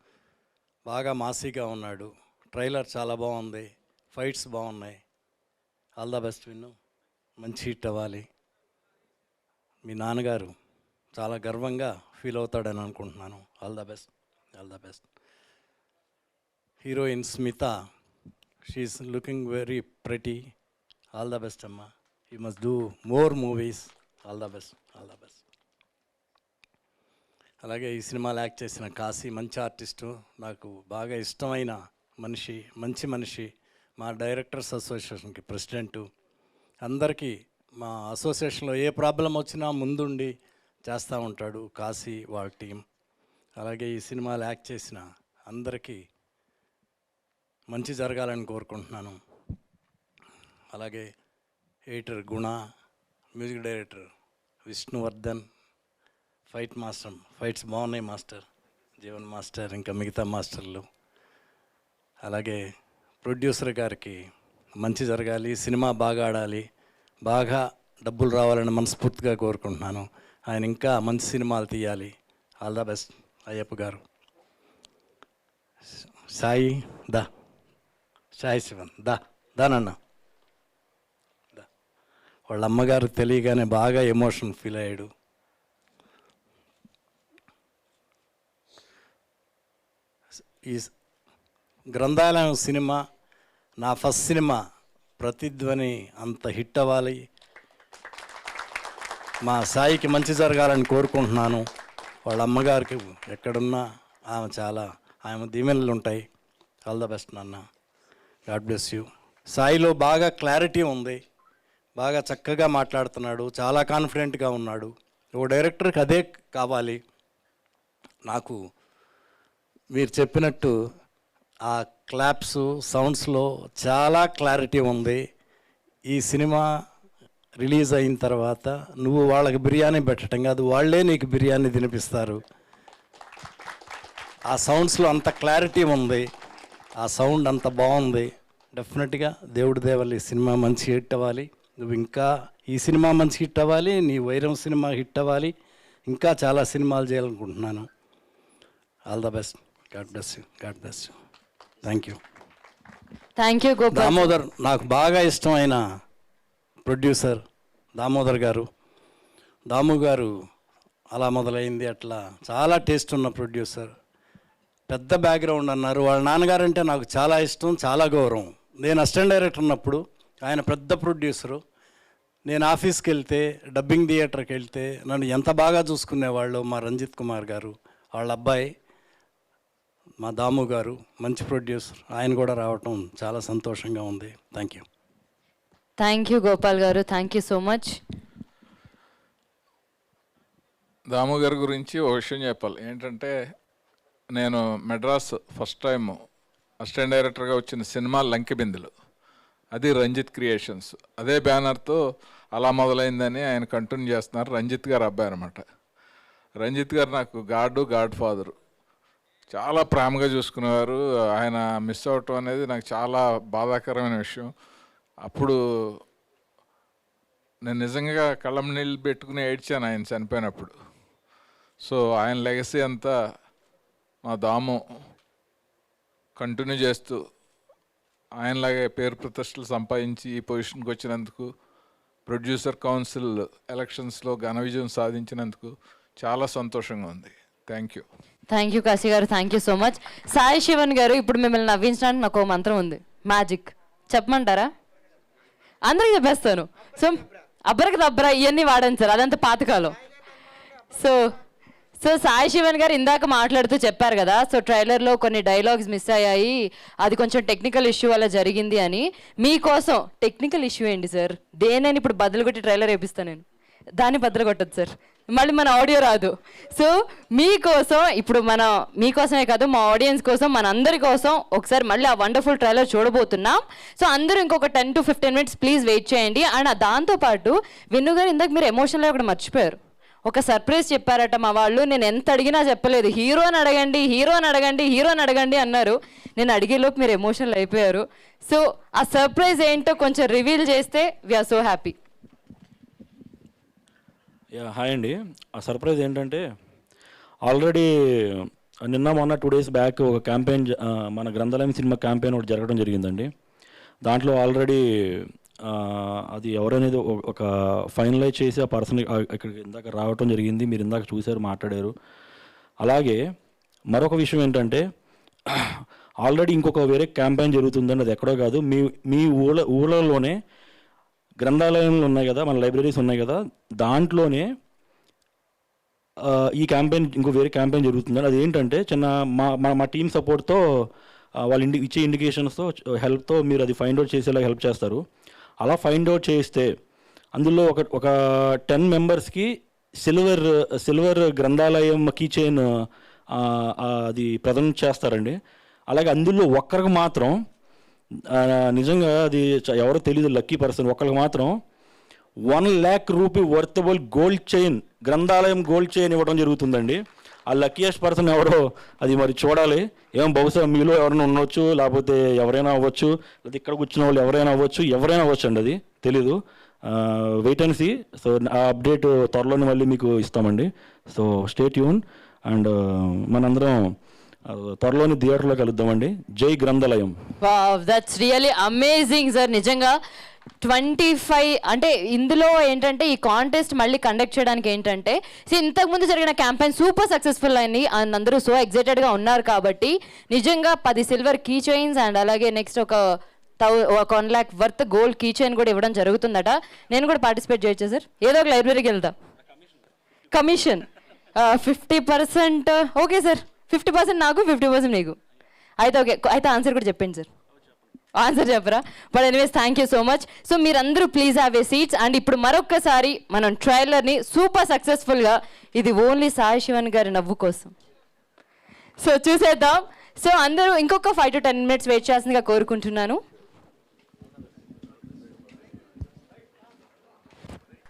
బాగా మాసీగా ఉన్నాడు. ట్రైలర్ చాలా బాగుంది, ఫైట్స్ బాగున్నాయి. ఆల్ ద బెస్ట్ విన్ను, మంచి హిట్ అవ్వాలి. మీ నాన్నగారు చాలా గర్వంగా ఫీల్ అవుతాడని అనుకుంటున్నాను. All the best, all the best. Heroine Smitha, she's looking very pretty. All the best అమ్మా, you must do more movies. All the best, all the best. అలాగే ఈ సినిమాలో యాక్ట్ చేసిన కాశీ మంచి ఆర్టిస్టు, నాకు బాగా ఇష్టమైన మనిషి, మంచి మనిషి. మా డైరెక్టర్స్ అసోసియేషన్కి ప్రెసిడెంటు. అందరికీ మా అసోసియేషన్లో ఏ ప్రాబ్లం వచ్చినా ముందుండి చేస్తూ ఉంటాడు కాశీ, వాళ్ళ టీం. అలాగే ఈ సినిమాలో యాక్ట్ చేసిన అందరికీ మంచి జరగాలని కోరుకుంటున్నాను. అలాగే ఎడిటర్ గుణ, music director Vishnuvardhan, fight master, fights బాగున్నాయి మాస్టర్, జీవన్ మాస్టర్, ఇంకా మిగతా మాస్టర్లు. అలాగే ప్రొడ్యూసర్ గారికి మంచి జరగాలి, సినిమా బాగా ఆడాలి, బాగా డబ్బులు రావాలని మనస్ఫూర్తిగా కోరుకుంటున్నాను. ఆయన ఇంకా మంచి సినిమాలు తీయాలి. ఆల్ ద బెస్ట్ అయ్యప్ప గారు. సాయి దా, సాయి శివన్ దా, దానన్న దా. వాళ్ళ అమ్మగారు తెలియగానే బాగా ఎమోషన్ ఫీల్ అయ్యాడు. ఈ గ్రంథాలయం సినిమా నా ఫస్ట్ సినిమా. ప్రతిధ్వని అంత హిట్ అవ్వాలి, మా సాయికి మంచి జరగాలని కోరుకుంటున్నాను. వాళ్ళ అమ్మగారికి ఎక్కడున్నా ఆమె దీవెనలు ఉంటాయి. ఆల్ ద బెస్ట్ నాన్న, గాడ్ బ్లెస్ యూ. సాయిలో బాగా క్లారిటీ ఉంది, బాగా చక్కగా మాట్లాడుతున్నాడు, చాలా కాన్ఫిడెంట్గా ఉన్నాడు. ఓ డైరెక్టర్కి అదే కావాలి. నాకు మీరు చెప్పినట్టు ఆ క్లాప్స్ సౌండ్స్లో చాలా క్లారిటీ ఉంది. ఈ సినిమా రిలీజ్ అయిన తర్వాత నువ్వు వాళ్ళకి బిర్యానీ పెట్టడం కాదు, వాళ్ళే నీకు బిర్యానీ తినిపిస్తారు. ఆ సౌండ్స్లో అంత క్లారిటీ ఉంది, ఆ సౌండ్ అంత బాగుంది. డెఫినెట్గా దేవుడి దేవల్లి ఈ సినిమా మంచి హిట్ అవ్వాలి. నువ్వు ఇంకా ఈ సినిమా మంచి హిట్ అవ్వాలి, నీ వైరం సినిమా హిట్ అవ్వాలి, ఇంకా చాలా సినిమాలు చేయాలనుకుంటున్నాను. All the best, God bless you, God bless you. Thank you. Thank you Gopal. Damodar, నాకు బాగా ఇష్టమైన ప్రొడ్యూసర్ దామోదర్ గారు. దాము గారు అలా మొదలైంది, అట్లా చాలా టేస్ట్ ఉన్న ప్రొడ్యూసర్. పెద్ద బ్యాక్గ్రౌండ్ అన్నారు. వాళ్ళ నాన్నగారంటే నాకు చాలా ఇష్టం, చాలా గౌరవం. నేను అసిస్టెంట్ డైరెక్టర్ ఉన్నప్పుడు ఆయన పెద్ద ప్రొడ్యూసరు. నేను ఆఫీస్కి వెళ్తే, డబ్బింగ్ థియేటర్కి వెళ్తే నన్ను ఎంత బాగా చూసుకునేవాళ్ళు. మా రంజిత్ కుమార్ గారు, వాళ్ళ అబ్బాయి మా దాము గారు మంచి ప్రొడ్యూసర్. ఆయన కూడా రావటం చాలా సంతోషంగా ఉంది. Thank you. Thank you Gopal గారు, థ్యాంక్ యూ సో మచ్. దాము గారి గురించి ఒక విషయం చెప్పాలి. ఏంటంటే నేను మెడ్రాస్ ఫస్ట్ టైం అసిస్టెంట్ డైరెక్టర్గా వచ్చిన సినిమా లంకెబిందులు, అది రంజిత్ క్రియేషన్స్. అదే బ్యానర్తో అలా మొదలైందని ఆయన కంటిన్యూ చేస్తున్నారు. రంజిత్ గారు అబ్బాయి అనమాట. రంజిత్ గారు నాకు గాడ్ ఫాదరు. చాలా ప్రేమగా చూసుకునేవారు. ఆయన మిస్ అవటం అనేది నాకు చాలా బాధాకరమైన విషయం. అప్పుడు నేను నిజంగా కళ్ళం నీళ్ళు పెట్టుకుని ఏడ్చాను ఆయన చనిపోయినప్పుడు. సో ఆయన లెగసీ అంతా మా దాము కంటిన్యూ చేస్తూ ఆయనలాగే పేరు ప్రతిష్టలు సంపాదించి ఈ పొజిషన్కి వచ్చినందుకు, ప్రొడ్యూసర్ కౌన్సిల్ ఎలక్షన్స్లో ఘన విజయం సాధించినందుకు చాలా సంతోషంగా ఉంది. Thank you. Thank you Kashi garu, thank you so much. Sai Sivan garu, ఇప్పుడు మిమ్మల్ని నవ్వించడానికి నాకు ఒక మంత్రం ఉంది, మ్యాజిక్ చెప్పమంటారా? అందరికి చెప్పేస్తాను. సో అబ్బరకి దబ్బరా ఇవన్నీ వాడాను సార్, అదంతా పాతకాలం. సో సాయి శివన్ గారు ఇందాక మాట్లాడుతూ చెప్పారు కదా, సో ట్రైలర్లో కొన్ని డైలాగ్స్ మిస్ అయ్యాయి, అది కొంచెం టెక్నికల్ ఇష్యూ వల్ల జరిగింది అని. మీకోసం టెక్నికల్ ఇష్యూ ఏంటి సార్, దేనని ఇప్పుడు బదులు కొట్టి ట్రైలర్ వేపిస్తాను నేను, దాన్ని బదులు కొట్టదు సార్, మళ్ళీ మన ఆడియో రాదు. సో మీకోసం ఇప్పుడు మీకోసమే కాదు, మా ఆడియన్స్ కోసం, మన అందరి కోసం ఒకసారి మళ్ళీ ఆ వండర్ఫుల్ ట్రైలర్ చూడబోతున్నాం. సో అందరూ ఇంకొక 10 to 15 minutes ప్లీజ్ వెయిట్ చేయండి. అండ్ దాంతోపాటు విన్ను గారు ఇందాక మీరు ఎమోషనల్గా ఒకటి మర్చిపోయారు, ఒక సర్ప్రైజ్ చెప్పారట మా వాళ్ళు. నేను ఎంత అడిగినా చెప్పలేదు, హీరోని అడగండి హీరోని అడగండి హీరోని అడగండి అన్నారు. నేను అడిగేలోపు మీరు ఎమోషనల్ అయిపోయారు. సో ఆ సర్ప్రైజ్ ఏంటో కొంచెం రివీల్ చేస్తే వీఆర్ సో హ్యాపీ. హాయ్ అండి. ఆ సర్ప్రైజ్ ఏంటంటే ఆల్రెడీ నిన్న మొన్న 2 days బ్యాక్ ఒక క్యాంపెయిన్, మన గ్రంథాలయం సినిమా క్యాంపెయిన్ ఒకటి జరగడం జరిగిందండి. దాంట్లో ఆల్రెడీ అది ఎవరనేది ఒక ఫైనలైజ్ చేసి ఆ పర్సన్ ఇక్కడికి ఇందాక రావటం జరిగింది, మీరు ఇందాక చూశారు, మాట్లాడారు. అలాగే మరొక విషయం ఏంటంటే ఆల్రెడీ ఇంకొక వేరే క్యాంపెయిన్ జరుగుతుందండి, అది ఎక్కడో కాదు, మీ ఊళ్ళలోనే గ్రంథాలయంలో ఉన్నాయి కదా, మన లైబ్రరీస్ ఉన్నాయి కదా, దాంట్లోనే ఈ క్యాంపెయిన్ ఇంకో వేరే క్యాంపెయిన్ జరుగుతుందండి. అది ఏంటంటే చిన్న మా టీమ్ సపోర్ట్తో వాళ్ళు ఇచ్చే ఇండికేషన్స్తో హెల్ప్తో మీరు అది ఫైండ్ అవుట్ చేసేలా హెల్ప్ చేస్తారు. అలా ఫైండ్ అవుట్ చేస్తే అందులో ఒక 10 members-కి సిల్వర్ గ్రంథాలయం కీ చైన్ అది ప్రజెంట్ చేస్తారండి. అలాగే అందులో ఒక్కరికి మాత్రం నిజంగా అది ఎవరో తెలియదు, లక్కీ పర్సన్, ఒక్కరికి మాత్రం 1 lakh rupee worthable gold chain, గ్రంథాలయం గోల్డ్ చైన్ ఇవ్వడం జరుగుతుందండి. ఆ లక్కీయెస్ట్ పర్సన్ ఎవరో అది మరి చూడాలి. బహుశా మీలో ఎవరైనా ఉండొచ్చు, లేకపోతే ఎవరైనా అవ్వచ్చు, లేదా ఇక్కడ కూర్చున్న వాళ్ళు ఎవరైనా అవ్వచ్చు అండి, అది తెలీదు. Wait and see. సో ఆ అప్డేట్ త్వరలోనే మళ్ళీ మీకు ఇస్తామండి. So stay tune. అండ్ మనందరం త్వరలోని థియేటర్లో కలుద్దామండి. జై గ్రంథాలయం. Wow, that's really amazing sir. నిజంగా 25 అంటే ఇందులో ఏంటంటే ఈ కాంటెస్ట్ మళ్ళీ కండక్ట్ చేయడానికి ఏంటంటే ఇంతకుముందు జరిగిన క్యాంపెయిన్ సూపర్ సక్సెస్ఫుల్ అయింది అండ్ అందరూ సో ఎక్సైటెడ్గా ఉన్నారు కాబట్టి నిజంగా 10 సిల్వర్ కీ చైన్స్ అండ్ అలాగే నెక్స్ట్ ఒక 1 lakh worth gold key chain కూడా ఇవ్వడం జరుగుతుందట. నేను కూడా పార్టిసిపేట్ చేయొచ్చా సార్? ఏదో ఒక లైబ్రరీకి వెళ్తా. కమిషన్ 50%. ఓకే సార్, 50% నాకు, 50% నీకు. అయితే ఓకే, అయితే ఆన్సర్ కూడా చెప్పండి సార్. ఆన్సర్ చెప్పరా? But anyways thank you so much. So మీరందరూ please have a seats. And ఇప్పుడు మరొక్కసారి మనం ట్రైలర్ని సూపర్ సక్సెస్ఫుల్గా, ఇది ఓన్లీ సాయి శివన్ గారి నవ్వు కోసం, సో చూసేద్దాం. సో అందరూ ఇంకొక 5 to 10 minutes వెయిట్ చేయాల్సిందిగా కోరుకుంటున్నాను.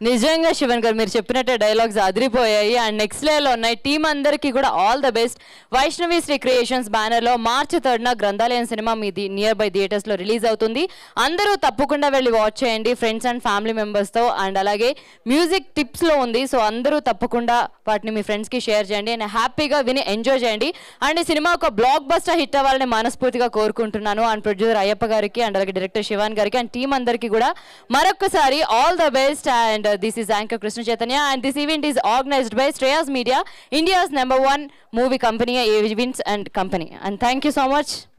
నిజంగా శివన్ గారు మీరు చెప్పినట్టే డైలాగ్స్ అదిరిపోయాయి అండ్ నెక్స్ట్ లెవెల్లో ఉన్నాయి. టీం అందరికీ కూడా all the best. Vaishnavi Sri creations బ్యానర్లో March 3rd గ్రంథాలయం సినిమా మీది నియర్ బై థియేటర్స్లో రిలీజ్ అవుతుంది. అందరూ తప్పకుండా వెళ్ళి వాచ్ చేయండి ఫ్రెండ్స్ అండ్ ఫ్యామిలీ మెంబర్స్తో. అండ్ అలాగే మ్యూజిక్ టిప్స్లో ఉంది, సో అందరూ తప్పకుండా వాటిని మీ ఫ్రెండ్స్కి షేర్ చేయండి అండ్ హ్యాపీగా విని ఎంజాయ్ చేయండి. అండ్ ఈ సినిమా ఒక బ్లాక్ బస్టర్ హిట్ అవ్వాలని మనస్ఫూర్తిగా కోరుకుంటున్నాను. అండ్ ప్రొడ్యూసర్ అయ్యప్ప గారికి అండ్ అలాగే డైరెక్టర్ శివాన్ గారికి అండ్ టీం అందరికీ కూడా మరొకసారి all the best. And this is Anchor Krishna Chaitanya and this event is organized by Shreyas Media, India's #1 movie company, Events and Company. And thank you so much.